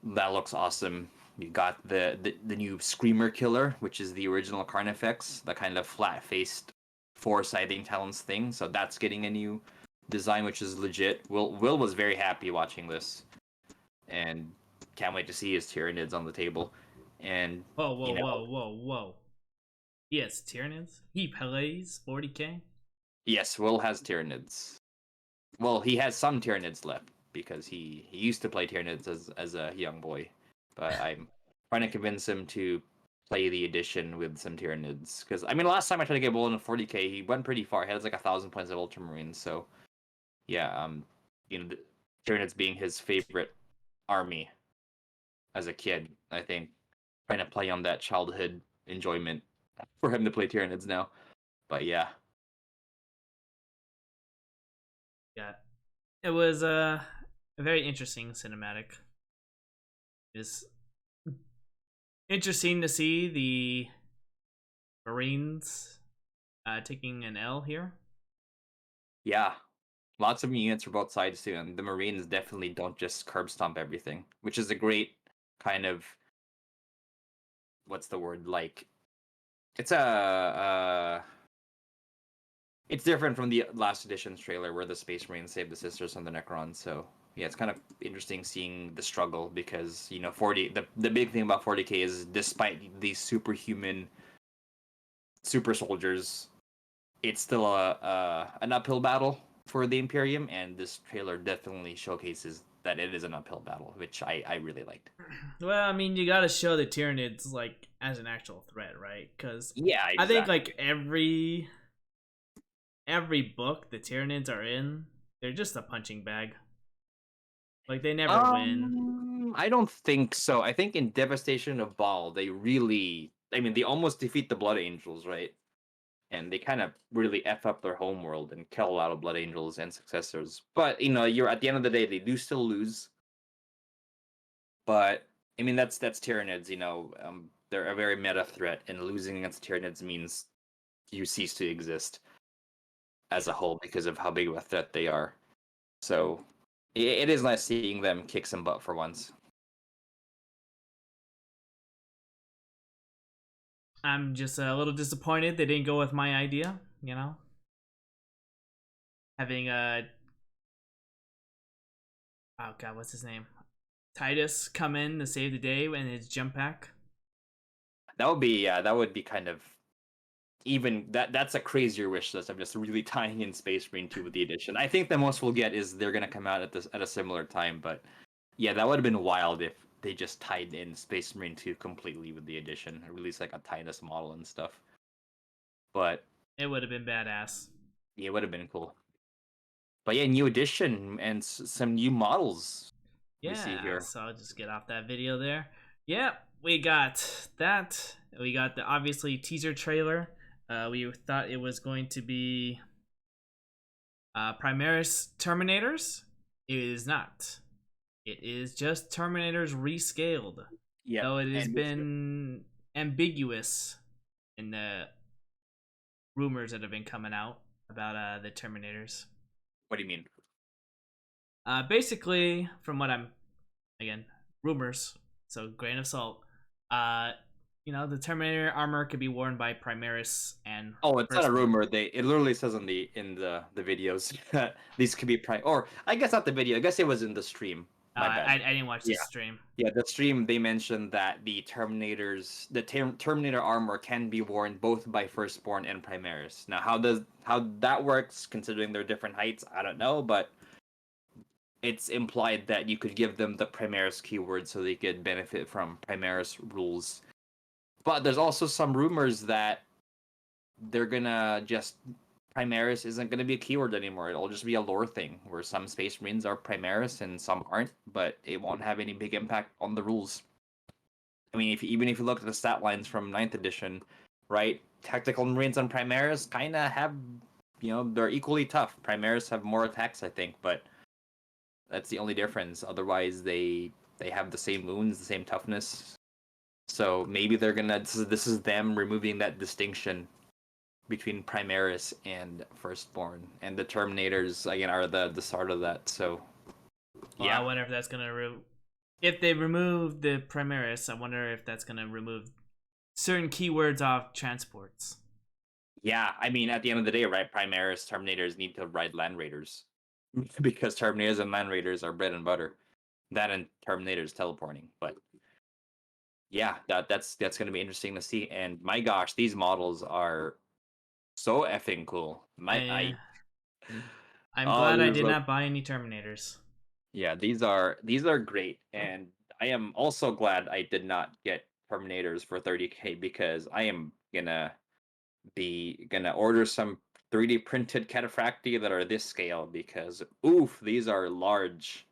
That looks awesome. You got the new Screamer Killer, which is the original Carnifex, the kind of flat-faced four-siding talons thing. So that's getting a new design, which is legit. Will was very happy watching this, and can't wait to see his Tyranids on the table. And Whoa, you whoa, know, whoa, whoa, whoa. Yes, Tyranids. He plays 40k. yes, Will has Tyranids. Well, he has some Tyranids left because he used to play Tyranids as a young boy, but I'm trying to convince him to play the edition with some Tyranids. Because I mean, last time I tried to get Will in 40k, he went pretty far. He has like 1,000 points of Ultramarines. So yeah, the Tyranids being his favorite army as a kid, I think trying to play on that childhood enjoyment for him to play Tyranids now. But yeah, Yeah, it was a very interesting cinematic. It's interesting to see the Marines taking an L here. yeah, lots of units for both sides too, and the Marines definitely don't just curb stomp everything, which is a great kind of what's the word like? It's it's different from the last edition's trailer where the Space Marines saved the sisters from the Necrons. So yeah, it's kind of interesting seeing the struggle because 40 the big thing about 40k is despite these superhuman super soldiers, it's still an uphill battle for the Imperium, and this trailer definitely showcases that it is an uphill battle, which I really liked. Well, I mean, you got to show the Tyranids like as an actual threat, right? Because Yeah, I think exactly. like every book the Tyranids are in, they're just a punching bag. Like they never win. I don't think so. I think in Devastation of Baal, they really, I mean, they almost defeat the Blood Angels, right? And they kind of really f up their homeworld and kill a lot of Blood Angels and successors. But you're at the end of the day, they do still lose. But I mean, that's Tyranids. They're a very meta threat, and losing against Tyranids means you cease to exist as a whole because of how big of a threat they are. So it is nice seeing them kick some butt for once. I'm just a little disappointed they didn't go with my idea. Having oh god, what's his name? Titus come in to save the day in his jump pack. That would be kind of even that's a crazier wish list of just really tying in Space Marine 2 with the edition. I think the most we'll get is they're gonna come out at a similar time, but yeah, that would have been wild if they just tied in Space Marine 2 completely with the edition, or release like a Titus model and stuff. But It would have been badass. yeah, it would have been cool. But yeah, new edition and some new models we see Yeah, here. so I'll just get off that video there. Yeah, we got that. We got the obviously teaser trailer. We thought it was going to be Primaris Terminators. It is not. It is just Terminators rescaled. Yep. Though it has And been ambiguous in the rumors that have been coming out about the Terminators. what do you mean? Basically, from what I'm again rumors, so grain of salt. Uh, the Terminator armor could be worn by Primaris and Oh, it's not a Firstborn. rumor. It literally says in the videos that these could be or I guess not the video. I guess it was in the stream. My bad. I didn't watch Yeah. this stream. Yeah, the stream they mentioned that the Terminator armor can be worn both by Firstborn and Primaris. Now, how that works, considering their different heights, I don't know, but it's implied that you could give them the Primaris keyword so they could benefit from Primaris rules. But there's also some rumors that they're gonna just Primaris isn't gonna be a keyword anymore. It'll just be a lore thing where some Space Marines are Primaris and some aren't, but it won't have any big impact on the rules. I mean, even if you look at the stat lines from Ninth Edition, right? Tactical Marines and Primaris kind of have, they're equally tough. Primaris have more attacks, I think, but that's the only difference. Otherwise, they have the same wounds, the same toughness. So maybe they're gonna. This is them removing that distinction between Primaris and Firstborn, and the Terminators again are the start of that. So Well, I yeah, wonder if that's gonna if they remove the Primaris. I wonder if that's gonna remove certain keywords off transports. yeah. I mean, at the end of the day, right? Primaris Terminators need to ride Land Raiders because Terminators and Land Raiders are bread and butter. That and Terminators teleporting, but yeah, that's gonna be interesting to see. And my gosh, these models are so effing cool. I I'm Oh, glad I there's did a not buy any Terminators. yeah, these are great, and I am also glad I did not get Terminators for 30K because I am gonna order some 3D printed cataphracti that are this scale because oof, these are large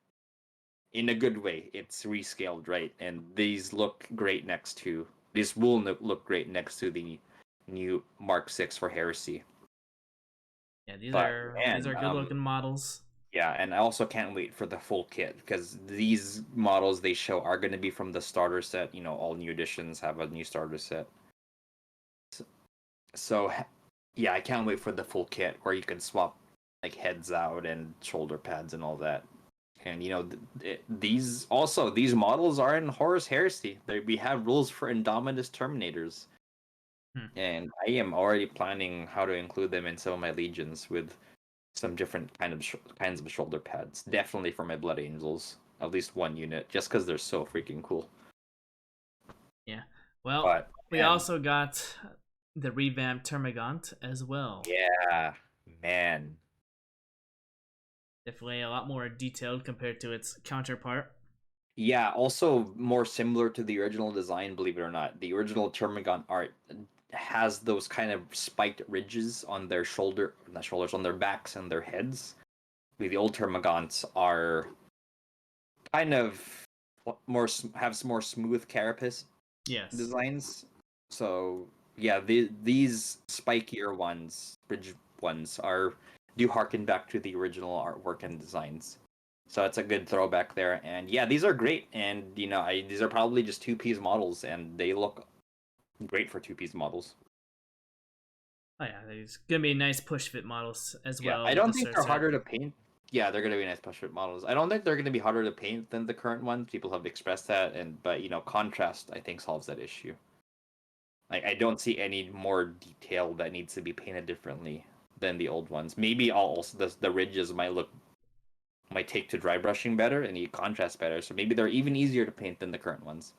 in a good way. It's rescaled right, and these will look great next to the new Mark 6 for Heresy. Yeah, But these man, are good looking models. yeah, and I also can't wait for the full kit because these models they show are going to be from the starter set. You know, all new editions have a new starter set. So, yeah, I can't wait for the full kit where you can swap like heads out and shoulder pads and all that. And you know, these models are in Horus Heresy. We have rules for Indominus Terminators, Hmm. and I am already planning how to include them in some of my legions with some different kinds of shoulder pads. Definitely for my Blood Angels, at least one unit, just because they're so freaking cool. Yeah. Well, But we man, also got the revamped Termagant as well. yeah, man, Definitely a lot more detailed compared to its counterpart. yeah. Also, more similar to the original design, believe it or not. The original Termagant art has those kind of spiked ridges on their not shoulders, on their backs and their heads. The old Termagants are kind of have some more smooth carapace Yes. designs. So yeah, these spikier ones, bridge ones, are do harken back to the original artwork and designs. So it's a good throwback there. And yeah, these are great. And you know, these are probably just two-piece models, and they look great for two-piece models. Oh yeah, there's gonna be nice push fit models as Yeah, well I with the don't think cert they're set. harder to paint. Yeah, they're gonna be nice push fit models. I don't think they're gonna be harder to paint than the current ones. People have expressed that, and but you know, contrast I think solves that issue. Like I don't see any more detail that needs to be painted differently than the old ones. Maybe also the ridges might take to dry brushing better and you contrast better. So maybe they're even easier to paint than the current ones.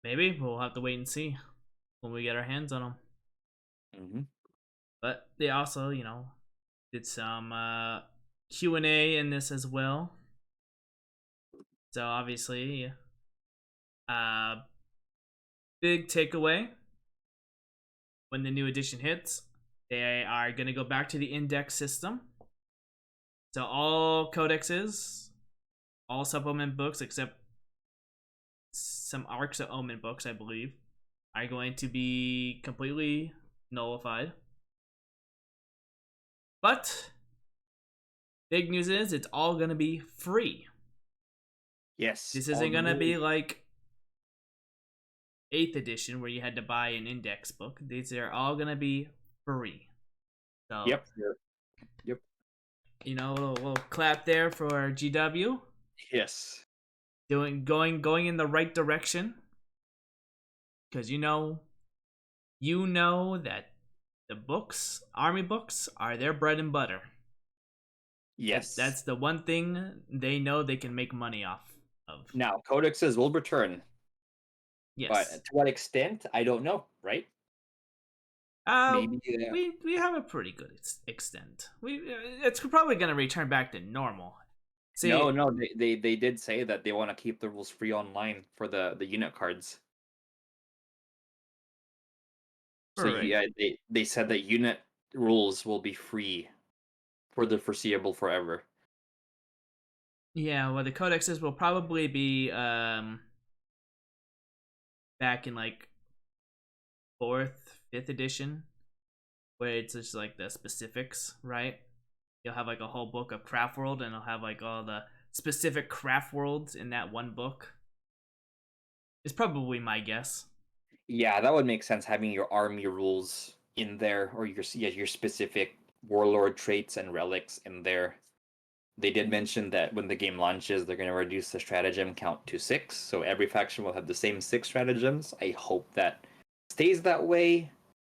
Maybe we'll have to wait and see when we get our hands on them. Hmm. But they also, did some Q&A in this as well. So obviously, uh, big takeaway when the new edition hits, they are gonna go back to the index system. So all codexes, all supplement books except some Arks of Omen books, I believe, are going to be completely nullified. But big news is it's all gonna be free. Yes, This all isn't the gonna rules. be like 8th edition where you had to buy an index book. These are all gonna be free. So, Yep. Yep. we'll clap there for GW Yes. going in the right direction. Because you know that the books, army books, are their bread and butter. Yes. That's the one thing they know they can make money off of. Now codexes will return, but Yes. to what extent, I don't know. Right? Uh, Maybe. we have a pretty good extent. It's probably gonna return back to normal. No, See, no, they did say that they want to keep the rules free online for the unit cards. So right. yeah, they said that unit rules will be free for the foreseeable forever. Yeah, well, the codexes will probably be back in like fourth, fifth edition, where it's just like the specifics, right? You'll have like a whole book of craft world, and it'll have like all the specific craft worlds in that one book. It's probably my guess. Yeah, that would make sense having your army rules in there, or your specific warlord traits and relics in there. They did mention that when the game launches, they're going to reduce the stratagem count to 6, so every faction will have the same 6 stratagems. I hope that stays that way.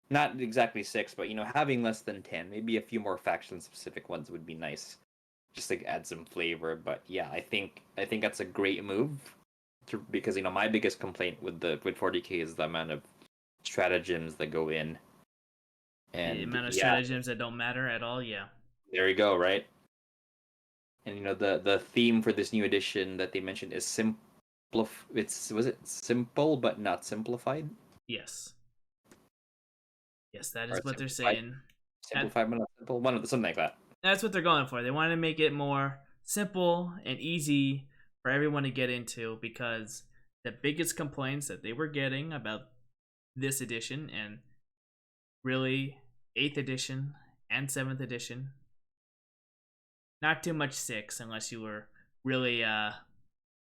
Not exactly 6, but having less than 10, maybe a few more faction-specific ones would be nice, just to add some flavor. But yeah, I think that's a great move, because my biggest complaint with 40k is the amount of stratagems that go in, The and amount of yeah, stratagems that don't matter at all. Yeah. there you go, right? And the theme for this new edition that they mentioned is was it simple but not simplified, Yes. Yes, that or is what they're simplified saying. That simplified but not simple, something like that. that's what they're going for. They want to make it more simple and easy for everyone to get into, because the biggest complaints that they were getting about this edition, and really 8th edition and 7th edition, not too much 6 unless you were really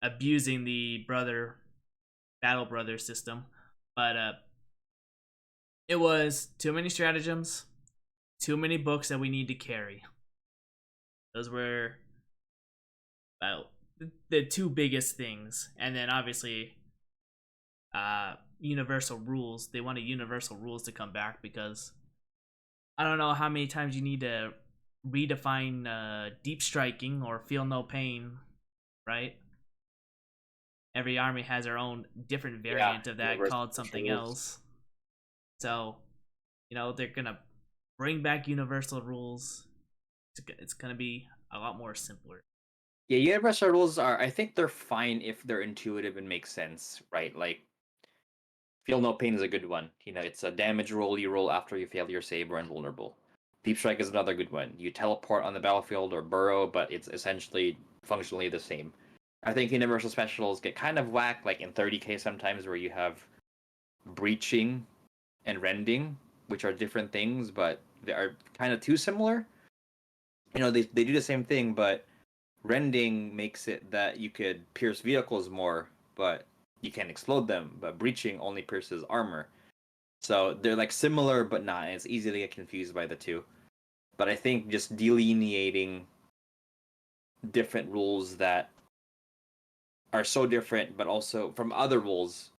abusing the battle brother system, but it was too many stratagems, too many books that we need to carry. Those were about the two biggest things. And then obviously universal rules. They wanted universal rules to come back, because I don't know how many times you need to redefine deep striking or feel no pain, right? Every army has their own different Yeah, variant of that universal called special something rules. else. So, they're gonna bring back universal rules. It's gonna be a lot more simpler. Yeah, universal rules I think they're fine if they're intuitive and make sense, right? Like, feel no pain is a good one. It's a damage roll you roll after you fail your save or invulnerable. Deep strike is another good one. You teleport on the battlefield or burrow, but it's essentially functionally the same. I think universal specials get kind of whacked, like in 30k sometimes, where you have breaching and rending, which are different things, but they are kind of too similar. They do the same thing, but rending makes it that you could pierce vehicles more, but you can't explode them. But breaching only pierces armor. So they're like similar but not, and it's easy to get confused by the two. But I think just delineating different rules that are so different, but also from other rules,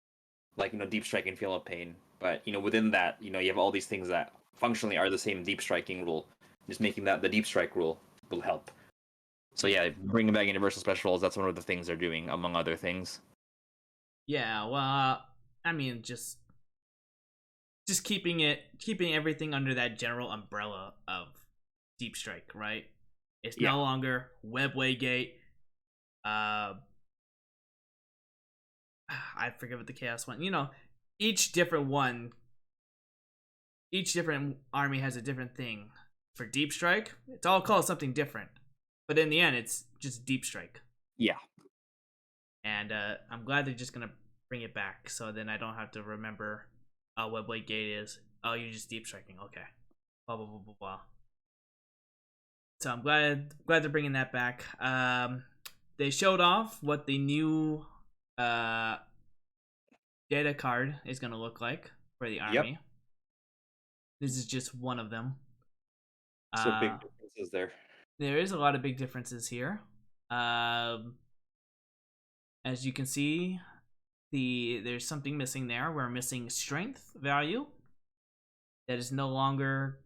like deep strike and feel of pain. But within that, you have all these things that functionally are the same deep striking rule. Just making that the deep strike rule will help. So yeah, bringing back universal special rules, that's one of the things they're doing, among other things. Yeah, well, I mean, just keeping everything under that general umbrella of deep strike, right? It's Yeah. no longer webway gate. Uh, I forget what the chaos one. Each different one, each different army has a different thing. For deep strike, it's all called something different, but in the end, it's just deep strike. Yeah. And I'm glad they're just gonna bring it back, so then I don't have to remember what Blade Gate is. Oh, you're just deep striking. Okay. Blah blah blah blah blah. So I'm glad they're bringing that back. They showed off what the new uh data card is gonna look like for the Yep. army. This is just one of them. So Uh, big differences there. there is a lot of big differences here. Um, as you can see, there's something missing there. We're missing strength value that is no longer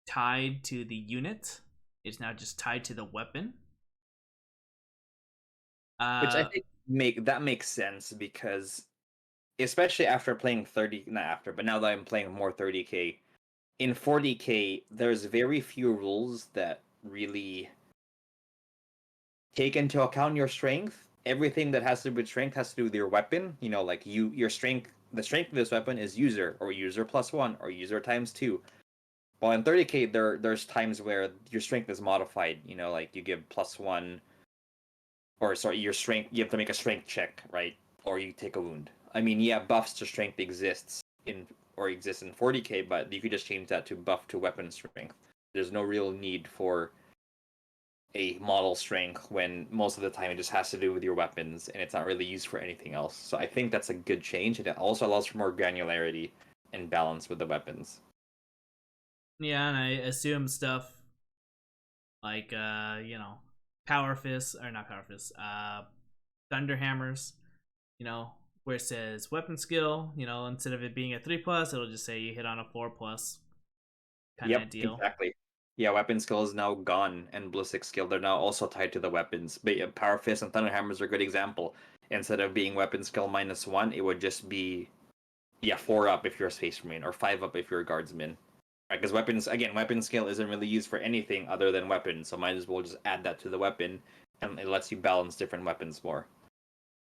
tied to the unit. It's now just tied to the weapon. Which I Uh, think makes sense, because especially after playing 30, not after, but now that I'm playing more 30k, in 40k there's very few rules that really take into account your strength. Everything that has to do with strength has to do with your weapon. Like your strength, the strength of this weapon is user, or user +1, or user ×2. Well, in 30k, there's times where your strength is modified. Like you give +1, or sorry, your strength. You have to make a strength check, right? Or you take a wound. I mean, yeah, buffs to strength exists in 40k, but you could just change that to buff to weapon strength. There's no real need for a model strength when most of the time it just has to do with your weapons and it's not really used for anything else. So I think that's a good change, and it also allows for more granularity and balance with the weapons. Yeah, and I assume stuff like power fists or not power fists, thunder hammers, where it says weapon skill, instead of it being a 3+, it'll just say you hit on a 4+ kind Yep, of deal. exactly. Yeah, weapon skill is now gone, and ballistic skill they're now also tied to the weapons. But yeah, power fist and thunder hammers are a good example. Instead of being weapon skill -1, it would just be 4 up if you're a space marine or 5 up if you're a guardsman. Right, because weapons again, weapon skill isn't really used for anything other than weapons, so might as well just add that to the weapon, and it lets you balance different weapons more.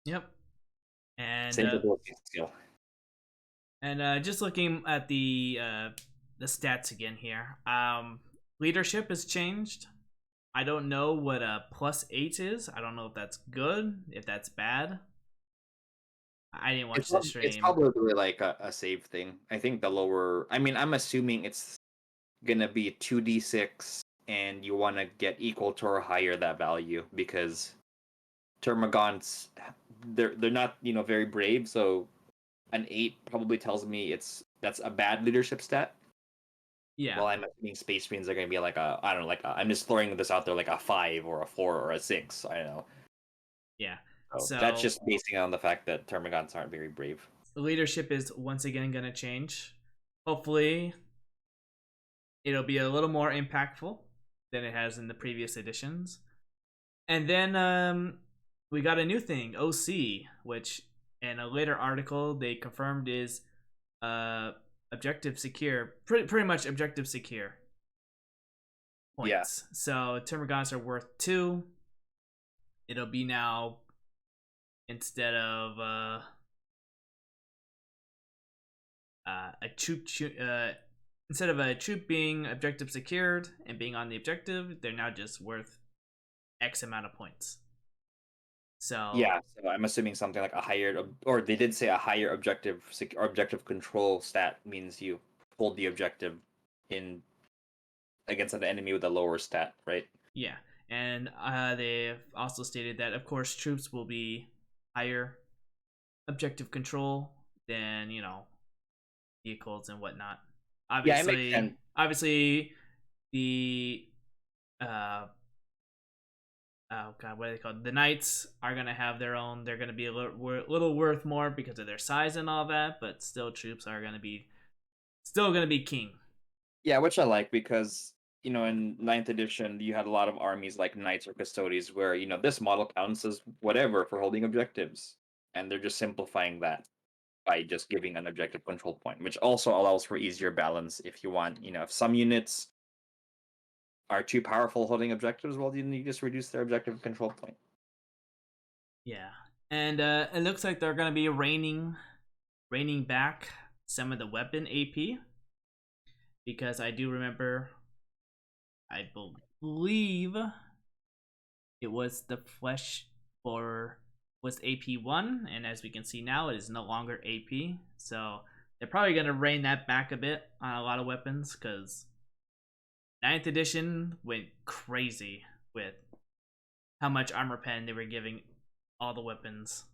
Yep. And Same for ballistic skill. just looking at the stats again here. Leadership has changed. I don't know what a +8 is. I don't know if that's good, if that's bad. I didn't watch the It's stream. probably like a save thing. I think the lower. I mean, I'm assuming it's gonna be 2d6, and you want to get equal to or higher that value because Termagants, they're not very brave. So an 8 probably tells me that's a bad leadership stat. Yeah, Well, I'm assuming Space Marines are gonna be like I don't know, I'm just throwing this out there, like a 5 or a 4 or a 6. I don't know. yeah. So that's So just basing it on the fact that Termagants aren't very brave. leadership is once again going to change. Hopefully, it'll be a little more impactful than it has in the previous editions. And then we got a new thing, OC, which in a later article they confirmed is objective secure, pretty much objective secure Yeah. points. So Termagants are worth 2. It'll be now instead of a troop instead of a troop being objective secured and being on the objective, they're now just worth X amount of points. So Yeah, so I'm assuming something like a higher, or they did say a higher or objective control stat means you hold the objective in against an enemy with a lower stat, right? yeah, and they've also stated that of course troops will be higher objective control than vehicles and whatnot. Yeah, it makes sense. Obviously, the oh god, what are they called? The knights are gonna have their own. They're gonna be a little worth more because of their size and all that, but still, troops are gonna be king. Yeah, which I like because in ninth edition you had a lot of armies like knights or custodies where this model counts as whatever for holding objectives, and they're just simplifying that by just giving an objective control point, which also allows for easier balance if you want. If some units are too powerful holding objectives, well, you just reduce their objective control point. Yeah, and it looks like they're gonna be reining back some of the weapon AP because I do remember, I believe it was the flesh for was AP1, and as we can see now, it is no longer AP. So they're probably gonna rein that back a bit on a lot of weapons because 9th edition went crazy with how much armor pen they were giving all the weapons.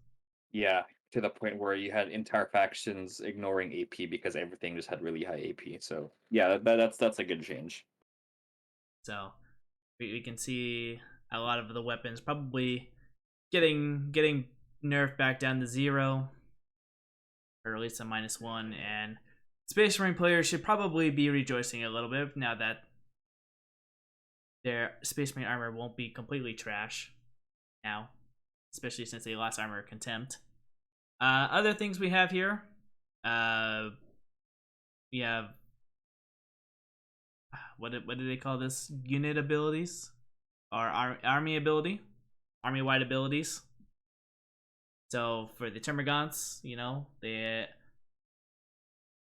Yeah, to the point where you had entire factions ignoring AP because everything just had really high AP. So yeah, that's a good change. So we can see a lot of the weapons probably getting nerfed back down to 0, or at least a -1. And Space Marine players should probably be rejoicing a little bit now that their Space Marine armor won't be completely trash now, especially since they lost Armor of Contempt. Other things we have here, we have what do they call this? Unit abilities, or army wide abilities. So for the Termagants, they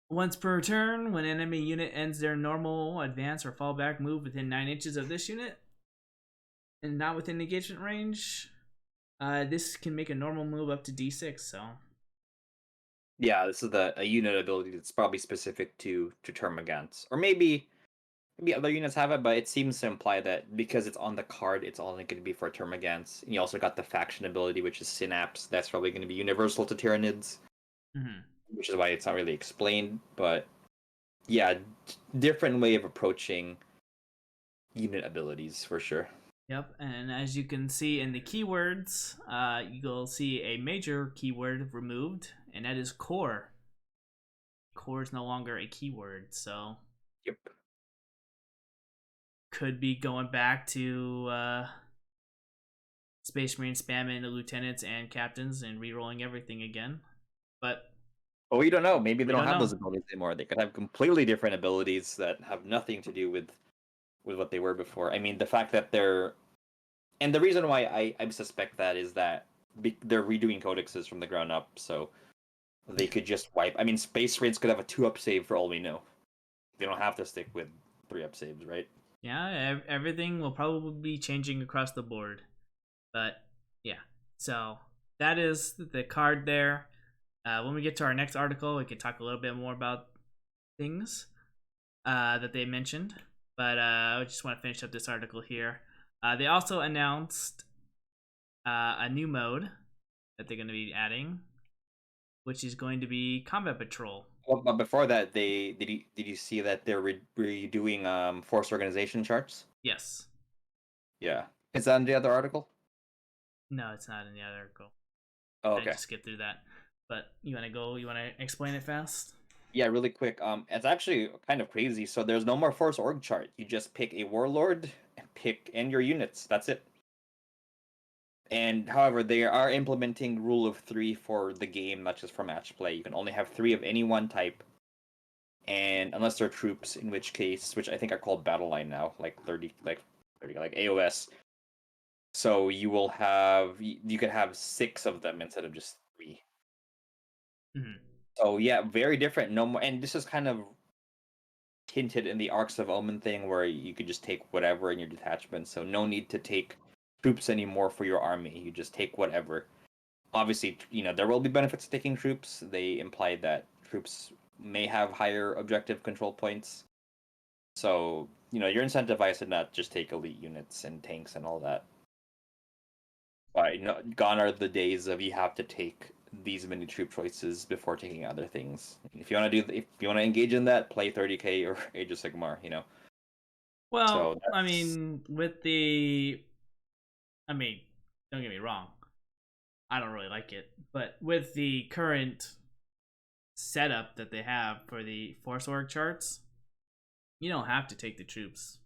once per turn, when an enemy unit ends their normal advance or fallback move within 9 inches of this unit and not within engagement range, this can make a normal move up to D6. So Yeah, this is a unit ability that's probably specific to Termagants, or maybe maybe other units have it, but it seems to imply that because it's on the card, it's only going to be for Termagants. And you also got the faction ability, which is Synapse. That's probably going to be universal to Tyranids, Hmm. which is why it's not really explained. But yeah, different way of approaching unit abilities for sure. Yep, and as you can see in the keywords, you'll see a major keyword removed, and that is core. Core is no longer a keyword, so Yep. could be going back to Space Marine spamming the lieutenants and captains and re-rolling everything again. But But we don't know. Maybe they we don't don't have those know. abilities anymore. They could have completely different abilities that have nothing to do with what they were before. I mean, the fact that they're and the reason why I suspect that is that they're redoing codexes from the ground up, so they could just wipe. I mean, Space Marines could have a 2-up save for all we know. They don't have to stick with 3-up saves, right? Yeah, everything will probably be changing across the board. But yeah, so that is the card there. When we get to our next article, we can talk a little bit more about things that they mentioned. But I just want to finish up this article here. They also announced a new mode that they're going to be adding, which is going to be Combat Patrol. Well, but before that, they did you see that they're redoing force organization charts? Yes. Yeah, is that in the other article? No, it's not in the other article. Oh, I okay. just skipped through that. But you want to go? You want to explain it fast? Yeah, really quick. It's actually kind of crazy. So there's no more force org chart. You just pick a warlord and your units. That's it. And however, they are implementing rule of 3 for the game, not just for match play. You can only have 3 of any one type, and unless they're troops, in which I think are called battle line now, like 30, like AOS. So you could have 6 of them instead of just 3. Mm-hmm. So yeah, very different. No more, and this is kind of hinted in the Arks of Omen thing where you could just take whatever in your detachment. So no need to take troops anymore for your army. You just take whatever. Obviously, there will be benefits to taking troops. They implied that troops may have higher objective control points. So, you're incentivized to not just take elite units and tanks and all that. But gone are the days of you have to take these many troop choices before taking other things. If you want to engage in that, play 30k or Age of Sigmar. Well, So I that's mean, with the, I mean, don't get me wrong, I don't really like it, but with the current setup that they have for the force org charts, you don't have to take the troops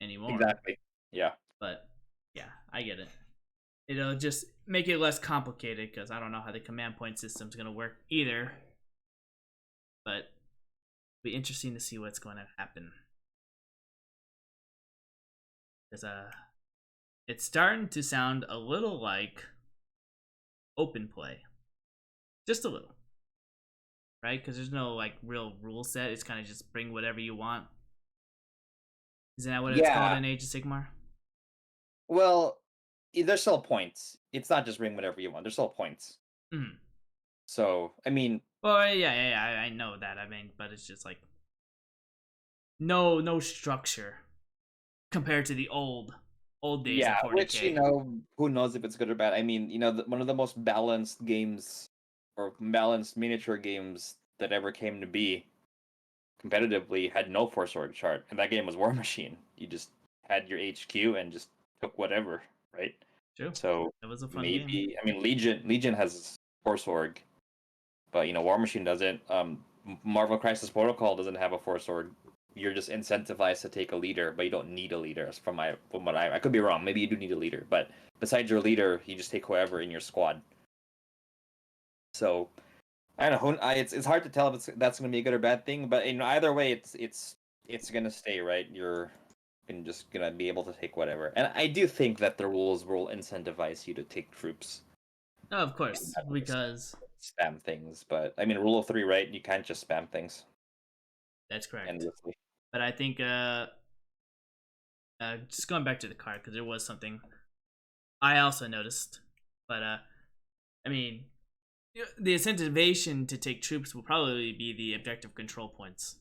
anymore. exactly. Yeah. But yeah, I get it. It'll just make it less complicated because I don't know how the command point system's gonna work either. But it'll be interesting to see what's going to happen. Because it's starting to sound a little like open play, just a little, right? Because there's no like real rule set. It's kind of just bring whatever you want. Isn't that what it's called Yeah. in Age of Sigmar? Well, there's still points. It's not just bring whatever you want. There's still points. Mm. So, I mean, Well, yeah, I know that. I mean, but it's just like no structure compared to the old days yeah, of which, 40k. who knows if it's good or bad. I mean, one of the most balanced games or balanced miniature games that ever came to be competitively had no force org chart, and that game was War Machine. You just had your HQ and just took whatever, right? True, So it was a fun game. maybe, I mean, Legion has force org, but War Machine doesn't. Marvel Crisis Protocol doesn't have a force org. You're just incentivized to take a leader, but you don't need a leader. From what I could be wrong. Maybe you do need a leader, but besides your leader, you just take whoever in your squad. So I don't know. It's hard to tell if that's going to be a good or bad thing, but either way, it's going to stay, right. You're just going to be able to take whatever, and I do think that the rules will incentivize you to take troops Oh, of and course, not just because spam things. But I mean, rule of 3, right? You can't just spam things that's correct. endlessly. But I think just going back to the card because there was something I also noticed. But I mean, the incentivization to take troops will probably be the objective control points.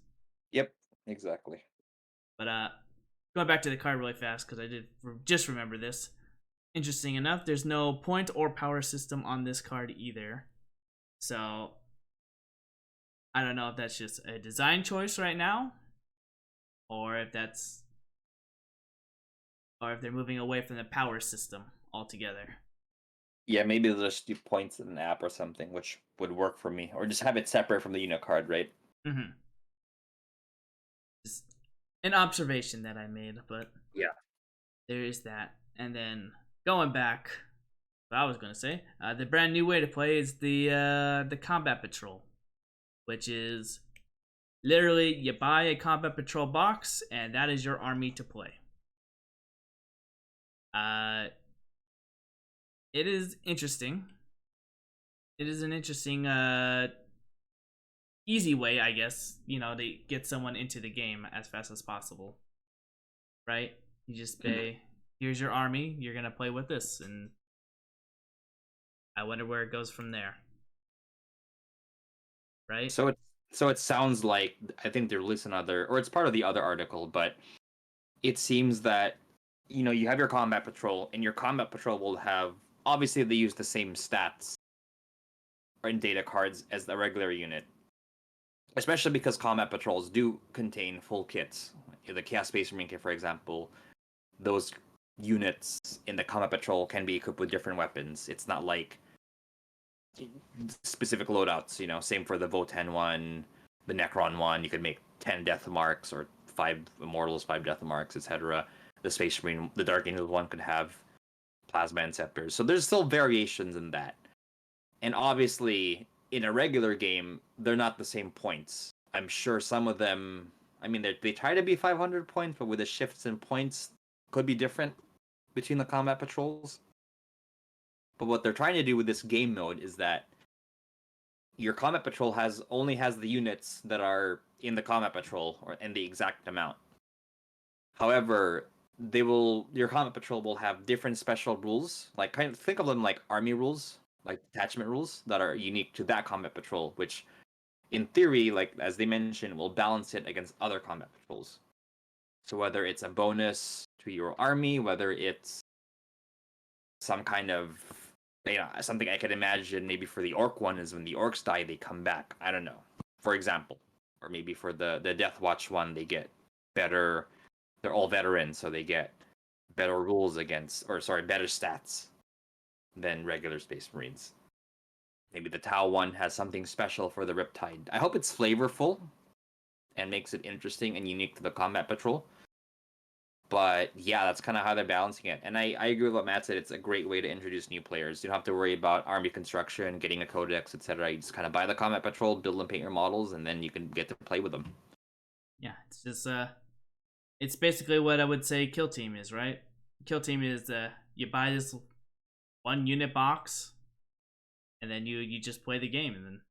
Yep, exactly. But going back to the card really fast because I did just remember this. Interesting enough, there's no point or power system on this card either. So I don't know if that's just a design choice right now, or if they're moving away from the power system altogether. Yeah, maybe they'll just do points in an app or something, which would work for me, or just have it separate from the unit card, right? Mm-hmm. Just an observation that I made, but Yeah. there is that. And then going back, what I was gonna say, the brand new way to play is the combat patrol, which is literally you buy a combat patrol box and that is your army to play. It is interesting. It is an interesting easy way, I guess, to get someone into the game as fast as possible. Right? You just say, here's your army, you're gonna play with this, and I wonder where it goes from there. Right? So it sounds like I think they're releasing another, or it's part of the other article, but it seems that you have your combat patrol, and your combat patrol will have, obviously they use the same stats in data cards as the regular unit, especially because combat patrols do contain full kits. The Chaos Space Marine kit, for example, those units in the combat patrol can be equipped with different weapons. It's not like specific loadouts. Same for the Votan one, the Necron one. You could make 10 death marks or 5 immortals, 5 death marks, etc. The Space Marine, the Dark Angel one could have plasma and scepters. So there's still variations in that. And obviously, in a regular game, they're not the same points. I'm sure some of them, I mean, they try to be 500 points, but with the shifts in points, could be different between the combat patrols. But what they're trying to do with this game mode is that your combat patrol only has the units that are in the combat patrol or in the exact amount. However, your combat patrol will have different special rules, like kind of think of them like army rules, like detachment rules that are unique to that combat patrol, which in theory, like as they mentioned, will balance it against other combat patrols. So whether it's a bonus to your army, whether it's some kind of something I could imagine maybe for the orc one is when the orcs die, they come back. I don't know, for example. Or maybe for the Death Watch one, they get better. They're all veterans, so they get better rules better stats than regular Space Marines. Maybe the Tau one has something special for the Riptide. I hope it's flavorful and makes it interesting and unique to the combat patrol. But yeah, that's kind of how they're balancing it. And I agree with what Matt said. It's a great way to introduce new players. You don't have to worry about army construction, getting a codex, etc. You just kind of buy the combat patrol, build and paint your models, and then you can get to play with them. Yeah, it's just it's basically what I would say Kill Team is, right? Kill Team is you buy this one unit box, and then you just play the game, and then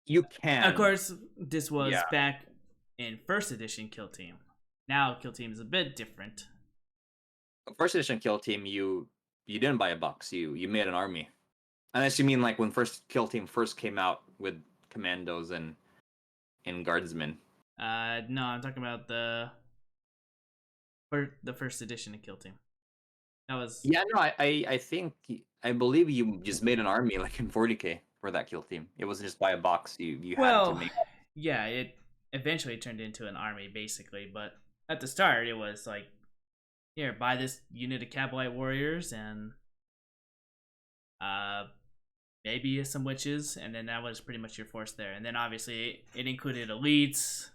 you can. Of course, this was back in first edition Kill Team. Now Kill Team is a bit different. First edition Kill Team, you didn't buy a box. You made an army. Unless you mean like when first Kill Team first came out with commandos and guardsmen. No, I'm talking about the first edition of Kill Team. That was I believe you just made an army like in 40k for that Kill Team. It wasn't just buy a box. You had to make. Yeah, it eventually turned into an army basically, but at the start it was like, here, buy this unit of Cabalite warriors and maybe some witches, and then that was pretty much your force there. And then obviously it included elites.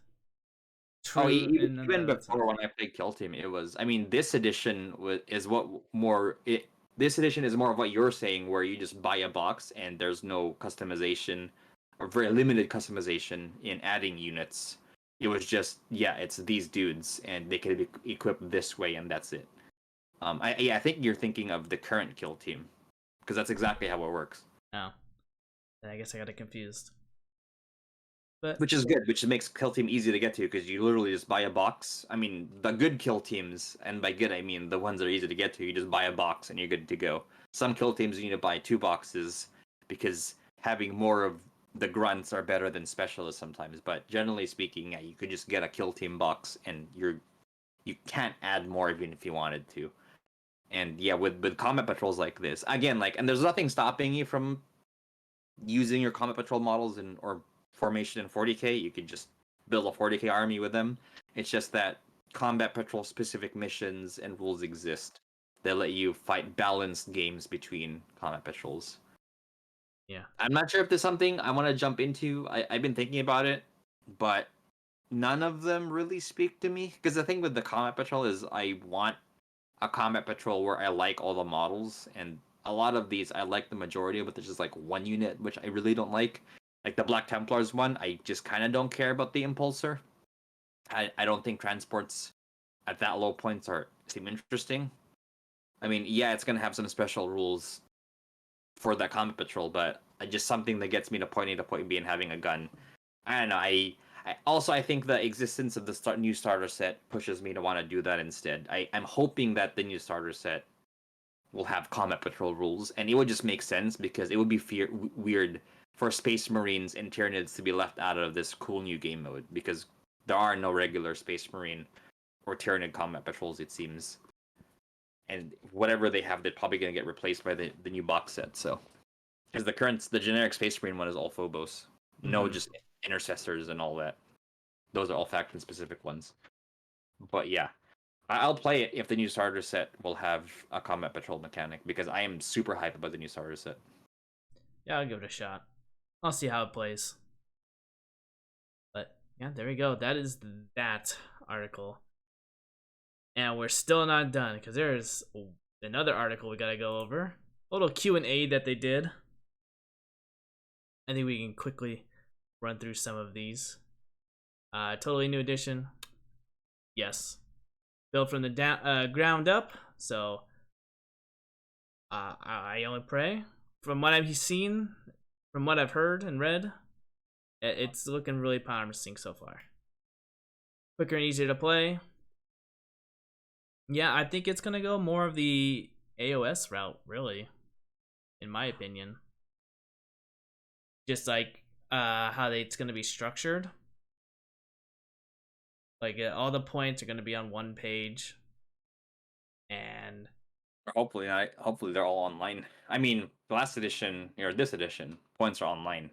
Even before when I played Kill Team, it was. I mean, this edition is more of what you're saying, where you just buy a box and there's no customization or very limited customization in adding units. It was just it's these dudes and they can be equipped this way and that's it. I think you're thinking of the current Kill Team because that's exactly how it works. Oh, I guess I got it confused. But which is good, which makes Kill Team easy to get to because you literally just buy a box. I mean, the good Kill Teams, and by good I mean the ones that are easy to get to, you just buy a box and you're good to go. Some Kill Teams you need to buy 2 boxes because having more of the grunts are better than specialists sometimes. But generally speaking, you could just get a Kill Team box and you're You can't add more even if you wanted to. And yeah, with combat patrols like this, again, like, and there's nothing stopping you from using your combat patrol models in or formation in 40k. You could just build a 40k army with them. It's just that combat patrol specific missions and rules exist that let you fight balanced games between combat patrols. Yeah. I'm not sure if there's something I want to jump into. I've been thinking about it, but none of them really speak to me. Because the thing with the combat patrol is I want a combat patrol where I like all the models, and a lot of these I like the majority of it. There's just like one unit which I really don't like. Like the Black Templars one, I just kind of don't care about the Impulsor. I don't think transports at that low points seem interesting. I mean, yeah, it's gonna have some special rules for that combat patrol, but just something that gets me to point A to point B and having a gun. I don't know. I think the existence of the new starter set pushes me to want to do that instead. I'm hoping that the new starter set will have combat patrol rules, and it would just make sense because it would be weird for Space Marines and Tyranids to be left out of this cool new game mode because there are no regular Space Marine or Tyranid combat patrols, it seems. And whatever they have, they're probably going to get replaced by the new box set. So, because the generic Space Marine one is all Phobos, no just intercessors and all that. Those are all faction specific ones. But yeah, I'll play it if the new starter set will have a combat patrol mechanic because I am super hyped about the new starter set. Yeah, I'll give it a shot. I'll see how it plays. But yeah, there we go. That is that article. And we're still not done because there's another article we gotta go over. A little Q&A that they did. I think we can quickly run through some of these. Totally new edition. Yes. Built from the ground up. So I only pray. From what I've seen, from what I've heard and read, it's looking really promising so far. Quicker and easier to play. Yeah, I think it's gonna go more of the AOS route, really, in my opinion. Just like how it's gonna be structured. Like all the points are gonna be on one page, and hopefully they're all online. I mean, the last edition or this edition, points are online,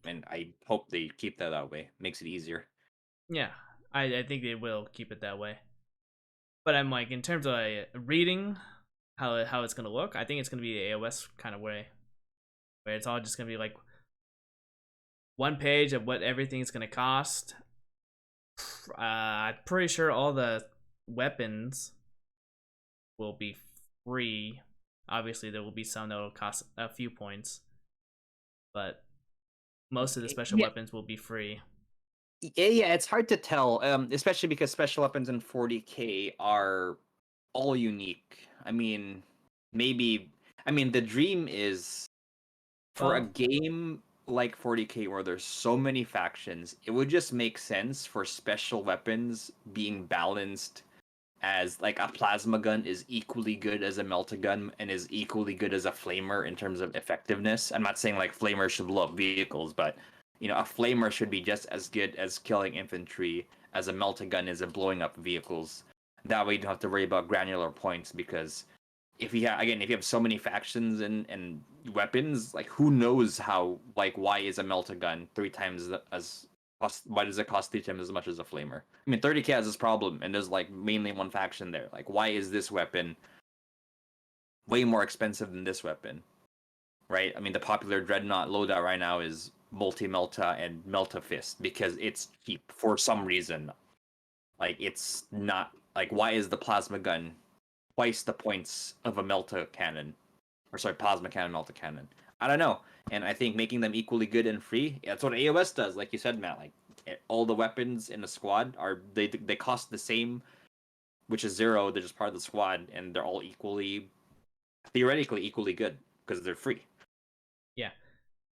and I hope they keep that way. Makes it easier. yeah, I think they will keep it that way. But I'm like, in terms of reading how it's gonna look, I think it's gonna be the AOS kind of way, where it's all just gonna be like one page of what everything's gonna cost. I'm pretty sure all the weapons will be free. Obviously, there will be some that will cost a few points, but most of the special weapons will be free. Yeah, it's hard to tell, especially because special weapons in 40k are all unique. I mean, the dream is for a game like 40k where there's so many factions, it would just make sense for special weapons being balanced as like a plasma gun is equally good as a melta gun and is equally good as a flamer in terms of effectiveness. I'm not saying like flamers should blow up vehicles, but a flamer should be just as good as killing infantry as a melta gun is at blowing up vehicles. That way you don't have to worry about granular points because if you have so many factions and weapons, like who knows why is a melta gun 3 times as why does it cost 3 times as much as a flamer? I mean, 30k has this problem, and there's like mainly one faction there. Like, why is this weapon way more expensive than this weapon? Right? I mean, the popular Dreadnought loadout right now is multi-melta and melta fist because it's cheap for some reason. Like, it's not like why is the plasma gun twice the points of a melta cannon, or sorry, plasma cannon, melta cannon? I don't know. And I think making them equally good and free, that's what AOS does, like you said, Matt. Like all the weapons in the squad they cost the same, which is 0. They're just part of the squad, and they're all theoretically equally good because they're free. Yeah.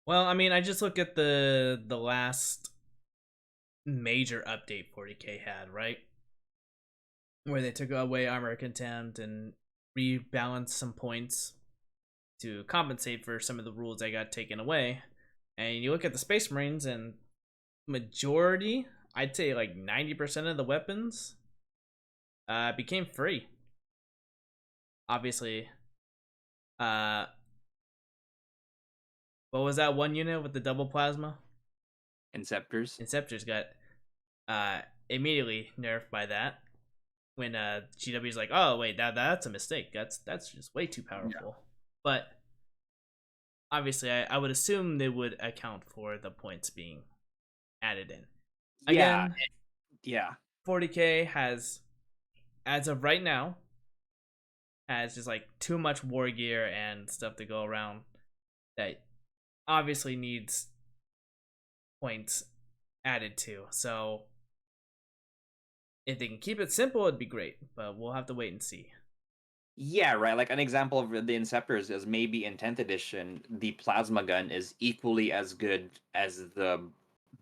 Well, I mean, I just look at the last major update 40k had, right? Where they took away armor contempt and rebalanced some points to compensate for some of the rules that got taken away. And you look at the Space Marines, and majority, I'd say like 90% of the weapons became free. Obviously, uh, what was that one unit with the double plasma? Inceptors. Inceptors got immediately nerfed by that when GW's like, oh wait, that's a mistake. That's just way too powerful. Yeah. But obviously, I would assume they would account for the points being added in. Again, yeah. 40k has, as of right now, has just like too much war gear and stuff to go around that obviously needs points added to. So if they can keep it simple, it'd be great, but we'll have to wait and see. Yeah, right. Like an example of the Inceptors is maybe in 10th edition, the plasma gun is equally as good as the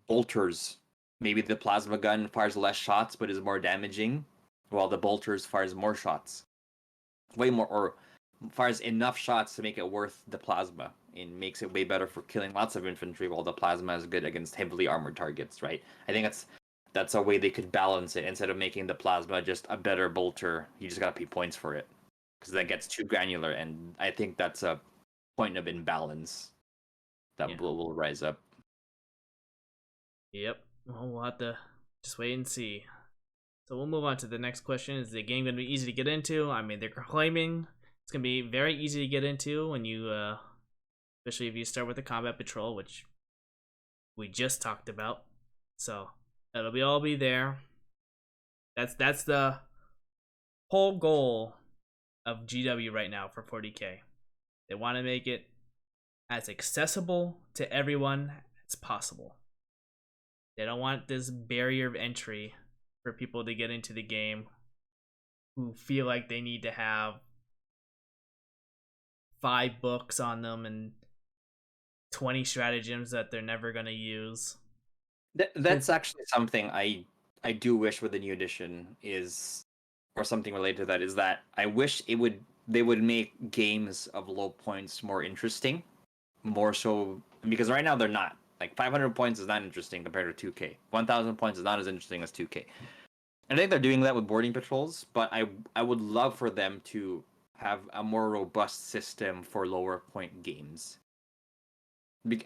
bolters. Maybe the plasma gun fires less shots but is more damaging, while the bolters fires more shots. Way more, or fires enough shots to make it worth the plasma and makes it way better for killing lots of infantry, while the plasma is good against heavily armored targets, right? I think that's a way they could balance it instead of making the plasma just a better bolter. You just gotta pay points for it because that gets too granular, and I think that's a point of imbalance that will rise up. Yep. Well, we'll have to just wait and see. So we'll move on to the next question. Is the game going to be easy to get into? I mean, they're claiming it's going to be very easy to get into when you, especially if you start with the combat patrol, which we just talked about. So that'll all be there. That's the whole goal of GW right now for 40k. They want to make it as accessible to everyone as possible. They don't want this barrier of entry for people to get into the game who feel like they need to have 5 books on them and 20 stratagems that they're never going to use. That's actually something I do wish with the new edition is, or something related to that, is that I wish they would make games of low points more interesting, more so, because right now they're not. Like 500 points is not interesting compared to 2K. 1,000 points is not as interesting as 2K. I think they're doing that with boarding patrols, but I would love for them to have a more robust system for lower point games.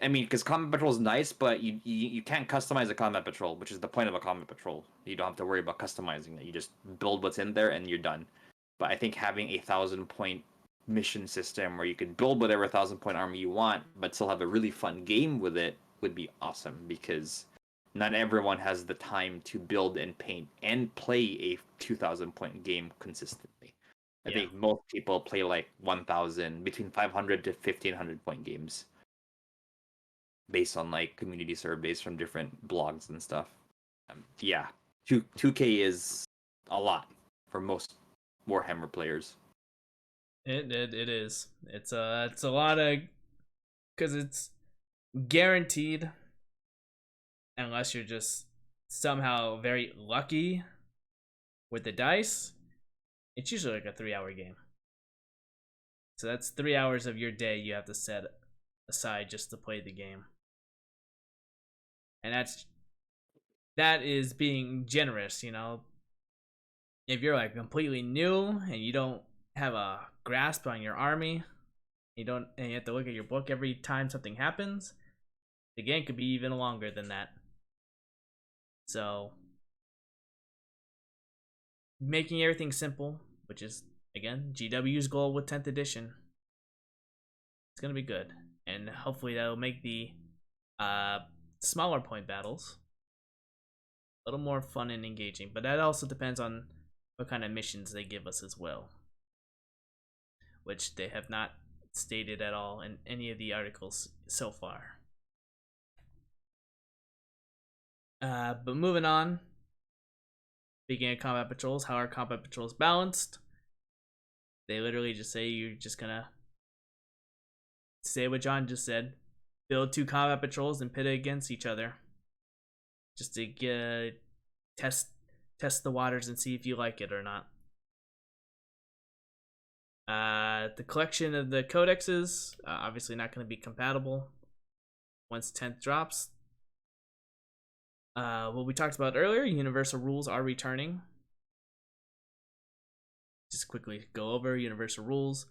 I mean, because combat patrol is nice, but you can't customize a combat patrol, which is the point of a combat patrol. You don't have to worry about customizing it. You just build what's in there and you're done. But I think having a 1,000-point mission system where you can build whatever 1,000-point army you want, but still have a really fun game with it would be awesome, because not everyone has the time to build and paint and play a 2,000-point game consistently. I think most people play like 1,000, between 500 to 1,500-point games, based on like community surveys from different blogs and stuff. 2K is a lot for most Warhammer players. It is. It's a lot of, because it's guaranteed, unless you're just somehow very lucky with the dice. It's usually like a 3-hour game. So that's 3 hours of your day you have to set aside just to play the game. And that is being generous, you know. If you're like completely new and you don't have a grasp on your army, and you have to look at your book every time something happens, the game could be even longer than that. So making everything simple, which is again GW's goal with 10th edition, it's gonna be good, and hopefully that'll make the smaller point battles a little more fun and engaging. But that also depends on what kind of missions they give us as well, which they have not stated at all in any of the articles so far. But moving on, speaking of combat patrols, how are combat patrols balanced? They literally just say you're just gonna say what John just said, build 2 combat patrols and pit it against each other, just to test the waters and see if you like it or not. The collection of the codexes, obviously not going to be compatible once 10th drops. What we talked about earlier, universal rules are returning. just quickly go over universal rules.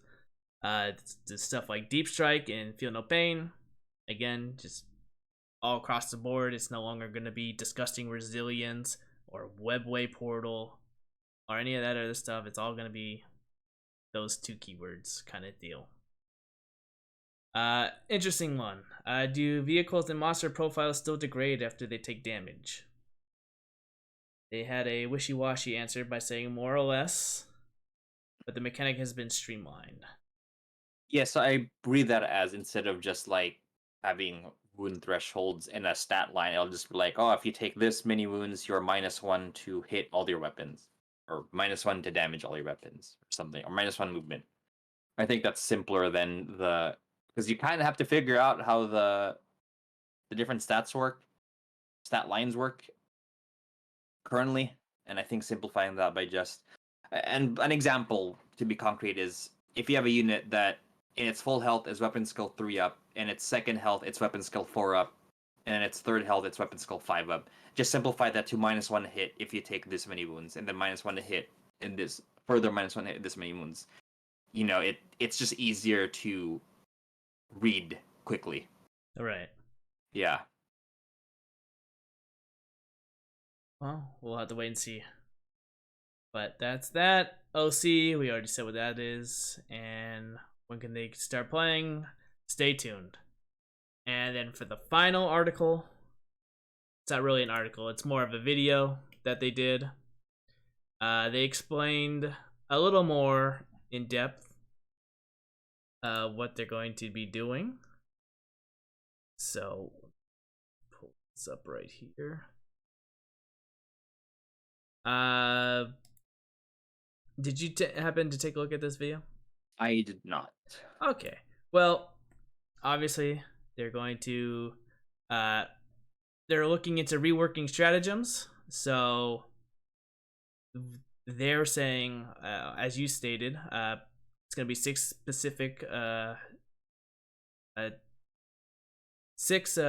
The stuff like Deep Strike and Feel No Pain. Again, just all across the board. It's no longer going to be Disgusting Resilience or Webway Portal or any of that other stuff. It's all going to be those two keywords kind of deal. Interesting one. Do vehicles and monster profiles still degrade after they take damage? They had a wishy-washy answer by saying more or less, but the mechanic has been streamlined. Yes, I read that as instead of just like having wound thresholds in a stat line, it'll just be like, oh, if you take this many wounds, you're -1 to hit all your weapons, or -1 to damage all your weapons, or something, or -1 movement. I think that's simpler than the because you kind of have to figure out how the different stat lines work currently, and I think simplifying that by just and an example to be concrete is if you have a unit that in its full health is weapon skill 3 up, and its second health it's weapon skill 4 up, and in its third health it's weapon skill 5 up. Just simplify that to -1 hit if you take this many wounds, and then -1 hit in this further -1 hit this many wounds. It's just easier to read quickly. All right. Yeah. Well, we'll have to wait and see. But that's that. OC, we already said what that is. And when can they start playing? Stay tuned. And then for the final article, it's not really an article, it's more of a video that they did. They explained a little more in depth what they're going to be doing. So, pull this up right here. Did you happen to take a look at this video? I did not. Okay. Well, obviously they're going to they're looking into reworking stratagems. So they're saying, as you stated, it's going to be six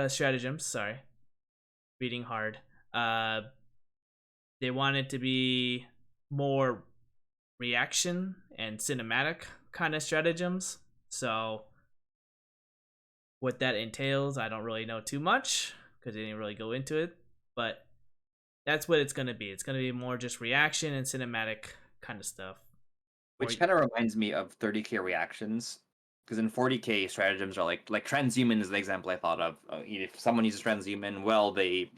stratagems. Sorry, reading hard. They want it to be more reaction and cinematic kind of stratagems. So what that entails, I don't really know too much because they didn't really go into it, but that's what it's going to be. It's going to be more just reaction and cinematic kind of stuff. Which kind of reminds me of 30k reactions, because in 40k stratagems are like transhuman is the example I thought of. If someone uses transhuman, well, they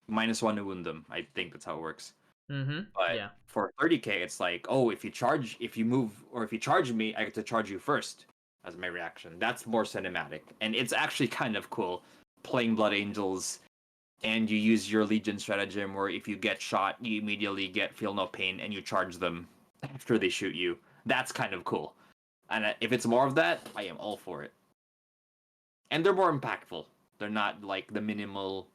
-1 to wound them. I think that's how it works. But yeah, for 30k, it's like, oh, if you move, or if you charge me, I get to charge you first as my reaction. That's more cinematic, and it's actually kind of cool playing Blood Angels, and you use your Legion stratagem where if you get shot, you immediately get Feel No Pain, and you charge them after they shoot you. That's kind of cool, and if it's more of that, I am all for it. And they're more impactful. They're not like the minimal,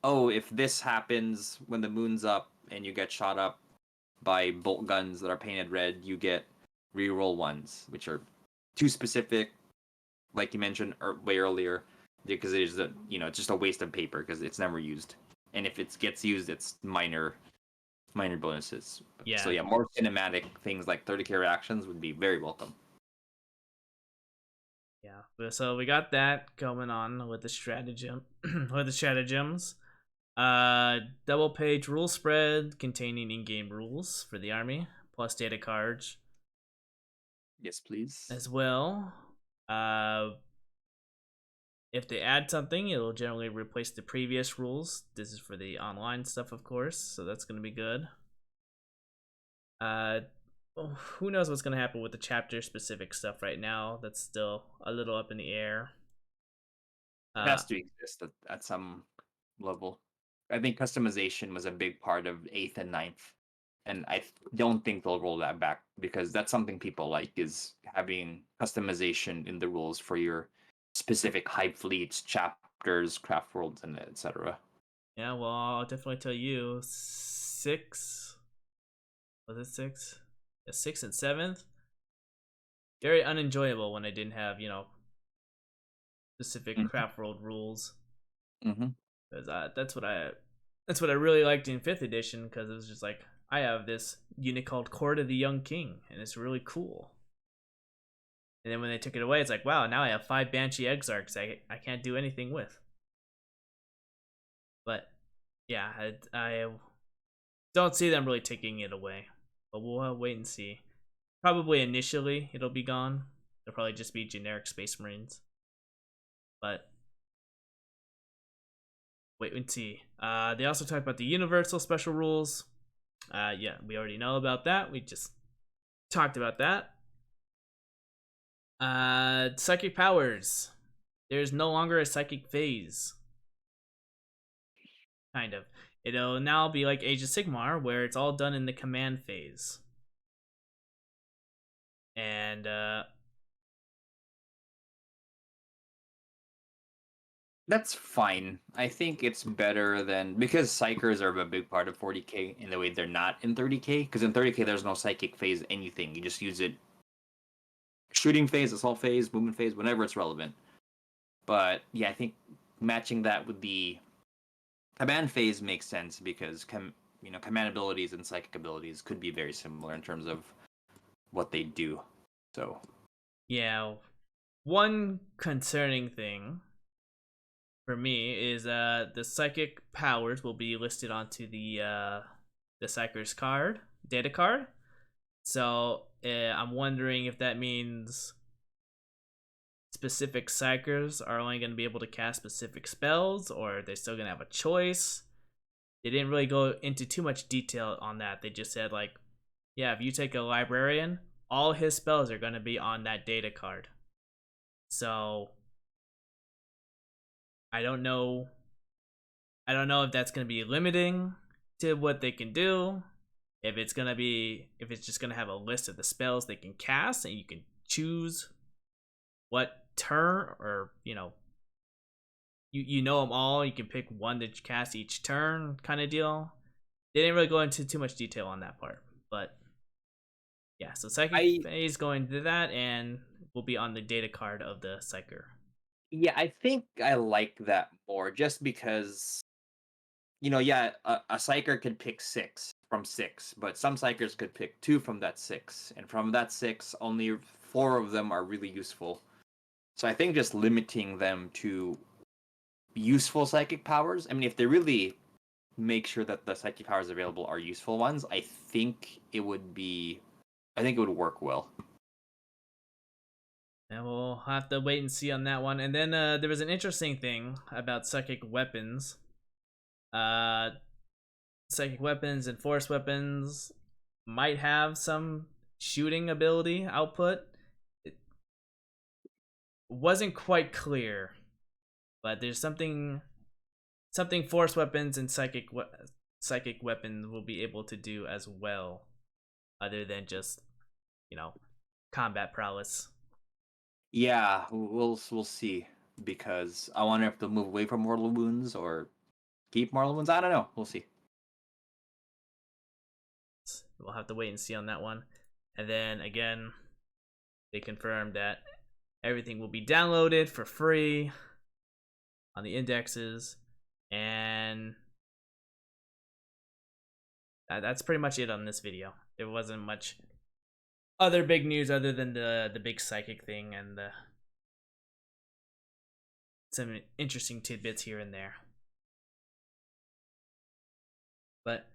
oh, if this happens when the moon's up and you get shot up by bolt guns that are painted red, you get reroll ones, which are too specific, like you mentioned way earlier, because it is it's just a waste of paper because it's never used, and if it gets used, it's minor bonuses. yeah. So yeah, more cinematic things like 30k reactions would be very welcome. Yeah. So we got that going on with the stratagem, with the stratagems. Double page rule spread containing in-game rules for the army plus data cards. Yes, please. As well. If they add something, it'll generally replace the previous rules. This is for the online stuff, of course, so that's going to be good. Who knows what's going to happen with the chapter specific stuff right now? That's still a little up in the air. It has to exist at some level. I think customization was a big part of 8th and 9th, and I don't think they'll roll that back because that's something people like, is having customization in the rules for your specific hype fleets, chapters, craft worlds, and etc. Yeah, well, I'll definitely tell you, 6 was it 6? Yeah, 6th and 7th. Very unenjoyable when I didn't have specific craft world rules. Because that's what I really liked in 5th edition, because it was just like I have this unit called Court of the Young King, and it's really cool. And then when they took it away, it's like, wow, now I have 5 Banshee Exarchs I can't do anything with. But yeah, I don't see them really taking it away. But we'll wait and see. Probably initially it'll be gone. It'll probably just be generic Space Marines. But wait and see. They also talked about the Universal Special Rules. Yeah, we already know about that. We just talked about that. Psychic powers. There's no longer a psychic phase. Kind of. It'll now be like Age of Sigmar, where it's all done in the command phase. And That's fine. I think it's better than, because psychers are a big part of 40k in the way they're not in 30k. Because in 30k there's no psychic phase anything. You just use it shooting phase, assault phase, movement phase, whenever it's relevant. But yeah, I think matching that with the command phase makes sense because command abilities and psychic abilities could be very similar in terms of what they do. So yeah, one concerning thing for me is the psychic powers will be listed onto the Psyker's card, data card. So I'm wondering if that means specific Psychers are only going to be able to cast specific spells, or they're still going to have a choice. They didn't really go into too much detail on that. They just said, like, yeah, if you take a librarian, all his spells are going to be on that data card. So I don't know if that's going to be limiting to what they can do. If it's just going to have a list of the spells they can cast and you can choose what turn, or you know them all, you can pick one to cast each turn kind of deal. They didn't really go into too much detail on that part, but yeah, so Psychic phase going to that and will be on the data card of the Psyker. yeah, I think I like that more just because, yeah, a psyker could pick 6 from 6, but some psychers could pick 2 from that 6, and from that 6, only 4 of them are really useful. So I think just limiting them to useful psychic powers. I mean, if they really make sure that the psychic powers available are useful ones, I think it would work well. And we'll have to wait and see on that one. And then there was an interesting thing about psychic weapons. Psychic weapons and force weapons might have some shooting ability output. It wasn't quite clear, but there's something force weapons and psychic weapons will be able to do as well, other than just combat prowess. Yeah, we'll see, because I wonder if they'll move away from mortal wounds or keep mortal wounds. I don't know. We'll see. We'll have to wait and see on that one. And then again, they confirmed that everything will be downloaded for free on the indexes, and that's pretty much it on this video. There wasn't much other big news other than the big psychic thing and some interesting tidbits here and there. But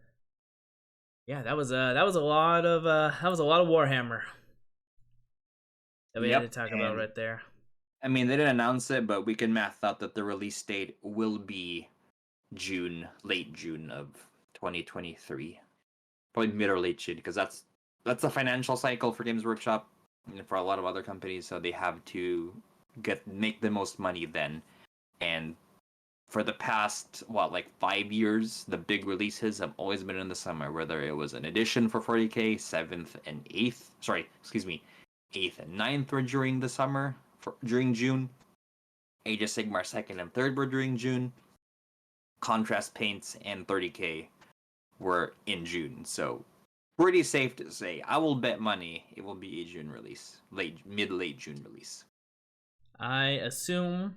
yeah, that was a lot of Warhammer that we had to talk about right there. I mean, they didn't announce it, but we can math out that the release date will be late June of 2023, probably mid or late June, because that's the financial cycle for Games Workshop and for a lot of other companies. So they have to make the most money then. And for the past 5 years, the big releases have always been in the summer, whether it was an edition for 40k, 7th and 8th. 8th and 9th were during the summer, during June. Age of Sigmar 2nd and 3rd were during June. Contrast Paints and 30k were in June. So pretty safe to say, I will bet money it will be a June release, mid-late June release. I assume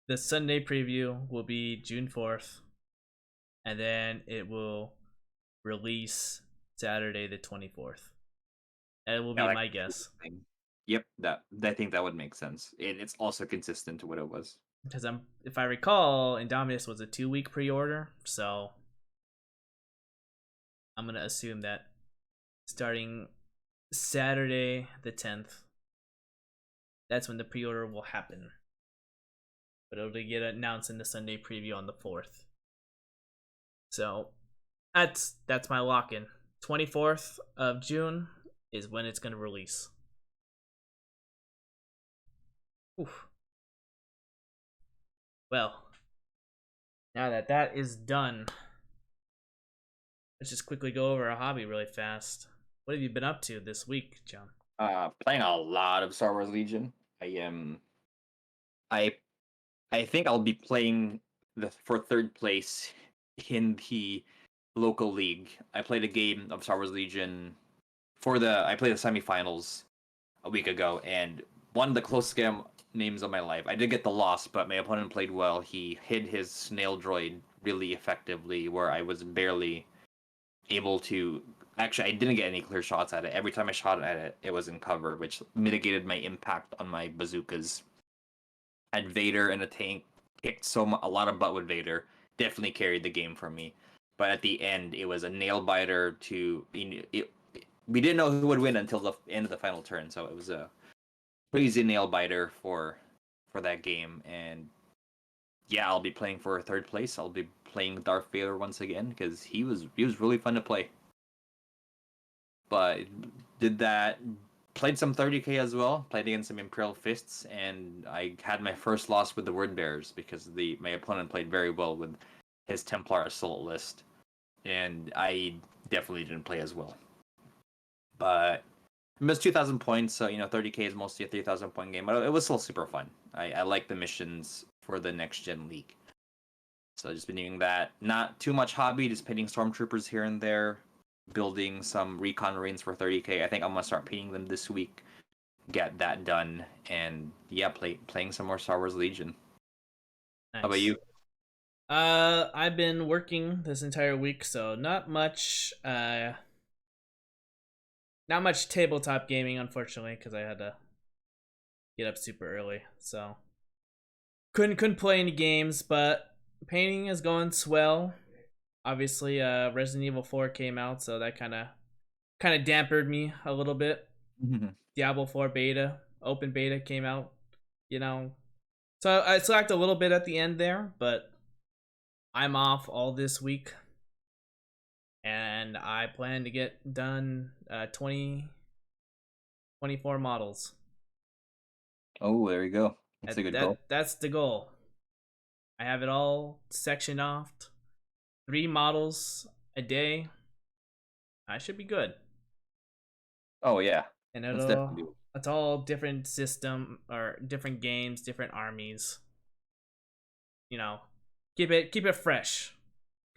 the Sunday preview will be June 4th, and then it will release Saturday the 24th. That will Yeah, be that my could be guess. the thing. Yep, that I think that would make sense. It's also consistent to what it was. Because if I recall, Indominus was a 2-week pre-order, so I'm gonna assume that starting Saturday the 10th, that's when the pre-order will happen. But it'll get announced in the Sunday preview on the 4th. So that's my lock-in. 24th of June is when it's gonna release. Oof. Well, now that that is done, let's just quickly go over our hobby really fast. What have you been up to this week, John? Playing a lot of Star Wars Legion. I am. I I think I'll be playing for third place in the local league. I played a game of Star Wars Legion I played the semifinals a week ago and won the closest game names of my life. I did get the loss, but my opponent played well. He hid his snail droid really effectively, where I was barely able to. Actually, I didn't get any clear shots at it. Every time I shot at it, it was in cover, which mitigated my impact on my bazookas. Had Vader and a tank, kicked a lot of butt with Vader. Definitely carried the game for me. But at the end, it was a nail biter to. We didn't know who would win until the end of the final turn, so it was a crazy nail biter for that game. And yeah, I'll be playing for third place. I'll be playing Darth Vader once again because he was really fun to play. But did that played some 30k as well. Played against some Imperial Fists, and I had my first loss with the Word Bearers because my opponent played very well with his Templar Assault list, and I definitely didn't play as well. But I missed 2,000 points, so 30k is mostly a 3,000 point game, but it was still super fun. I like the missions for the next gen league. So I've just been doing that. Not too much hobby, just painting stormtroopers here and there, building some recon marines for 30k. I think I'm gonna start painting them this week. Get that done, and yeah, playing some more Star Wars Legion. Nice. How about you? I've been working this entire week, so not much tabletop gaming, unfortunately, because I had to get up super early, so couldn't play any games. But painting is going swell. Obviously, Resident Evil 4 came out, so that kind of dampened me a little bit. Diablo 4 beta, open beta came out, you know. So I slacked a little bit at the end there, but I'm off all this week. And I plan to get done 24 models. Oh, there you go. That's a good goal. That's the goal. I have it all sectioned off. 3 models a day. I should be good. Oh yeah, And that's definitely it's all different system or different games, different armies. Keep it fresh.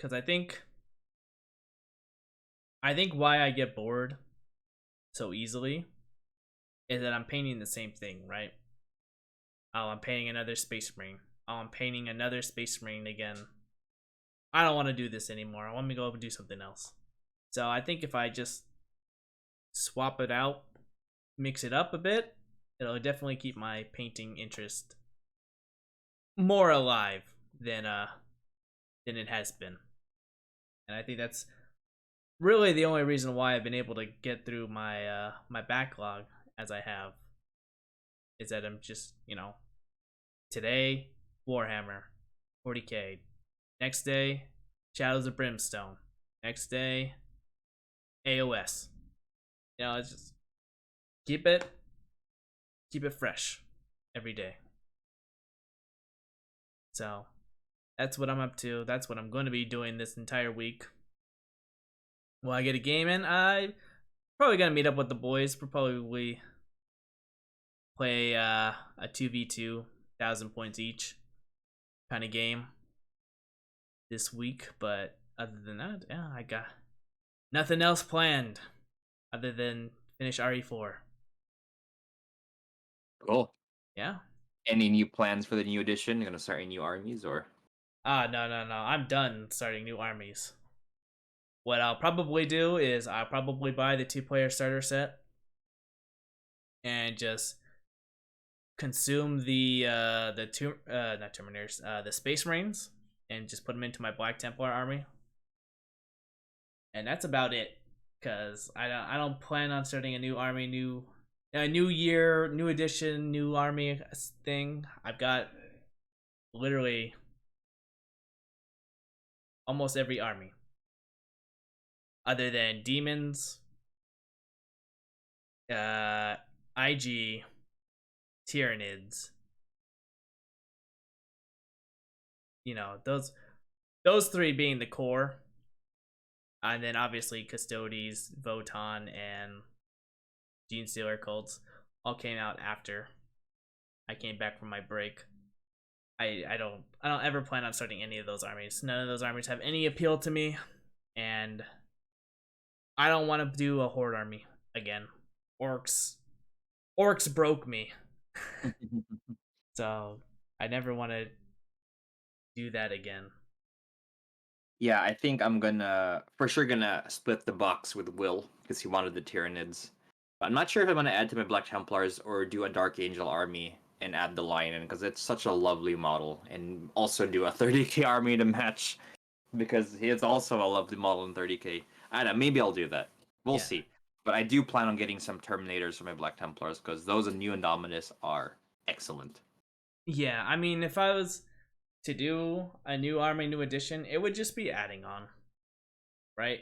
Cause I think why I get bored so easily is that I'm painting the same thing, right? Oh, I'm painting another Space Marine. Oh, I'm painting another Space Marine again. I don't want to do this anymore. I want to go and do something else. So I think if I just swap it out, mix it up a bit, it'll definitely keep my painting interest more alive than it has been. And I think that's really the only reason why I've been able to get through my my backlog as I have, is that I'm just, today Warhammer 40k, next day Shadows of Brimstone, next day AOS. It's just keep it fresh every day. So that's what I'm up to. That's what I'm going to be doing this entire week. Will I get a game in? I probably gonna meet up with the boys. We'll probably play a 2v2, 1,000 points each kind of game this week. But other than that, yeah, I got nothing else planned other than finish RE4. cool. Yeah. Any new plans for the new edition? You're gonna start any new armies or? No. I'm done starting new armies. what I'll probably do is I'll probably buy the 2-player starter set and just consume not Terminators, the Space Marines, and just put them into my Black Templar army. And that's about it, because I don't plan on starting a new army, new year, new edition, new army thing. I've got literally almost every army, other than demons, IG, Tyranids. You know, those three being the core. And then obviously Custodes, Votan, and Gene Stealer cults all came out after I came back from my break. I don't ever plan on starting any of those armies. None of those armies have any appeal to me, and I don't want to do a horde army again. Orcs broke me. So I never want to do that again. Yeah, I think I'm for sure gonna split the box with Will because he wanted the Tyranids. But I'm not sure if I'm gonna add to my Black Templars or do a Dark Angel army and add the Lion in because it's such a lovely model, and also do a 30k army to match because he is also a lovely model in 30k. I don't know, maybe I'll do that. We'll see. But I do plan on getting some Terminators for my Black Templars because those in New Indominus are excellent. Yeah, I mean, if I was to do a new army, new edition, it would just be adding on, right?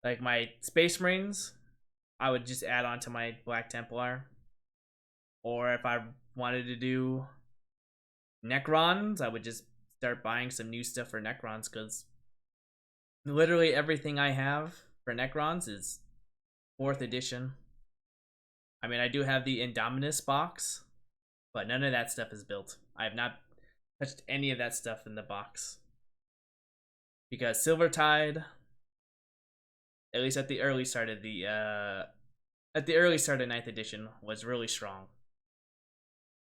Like my Space Marines, I would just add on to my Black Templar. Or if I wanted to do Necrons, I would just start buying some new stuff for Necrons, because literally everything I have for Necrons is 4th edition. I mean, I do have the Indominus box, but none of that stuff is built. I have not touched any of that stuff in the box, because Silvertide, at least at the early start of 9th edition, was really strong.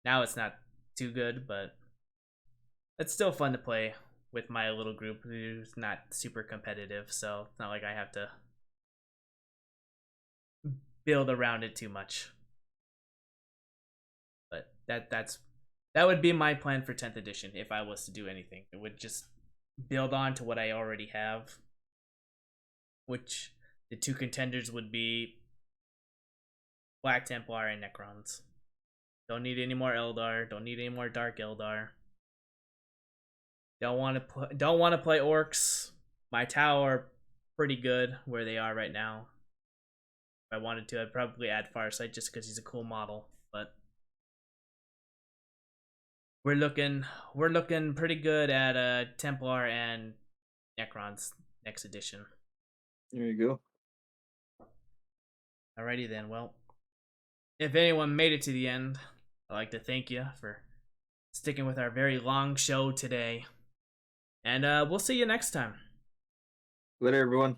Now it's not too good, but it's still fun to play with my little group who's not super competitive, so it's not like I have to build around it too much. But that would be my plan for 10th edition if I was to do anything. It would just build on to what I already have, which the two contenders would be Black Templar and Necrons. Don't need any more Eldar. Don't need any more Dark Eldar. Don't want to play Orcs. My Tau are pretty good where they are right now. If I wanted to, I'd probably add Farsight just because he's a cool model. But we're looking pretty good at Templar and Necrons next edition. There you go. Alrighty then. Well, if anyone made it to the end, I'd like to thank you for sticking with our very long show today. And we'll see you next time. Later, everyone.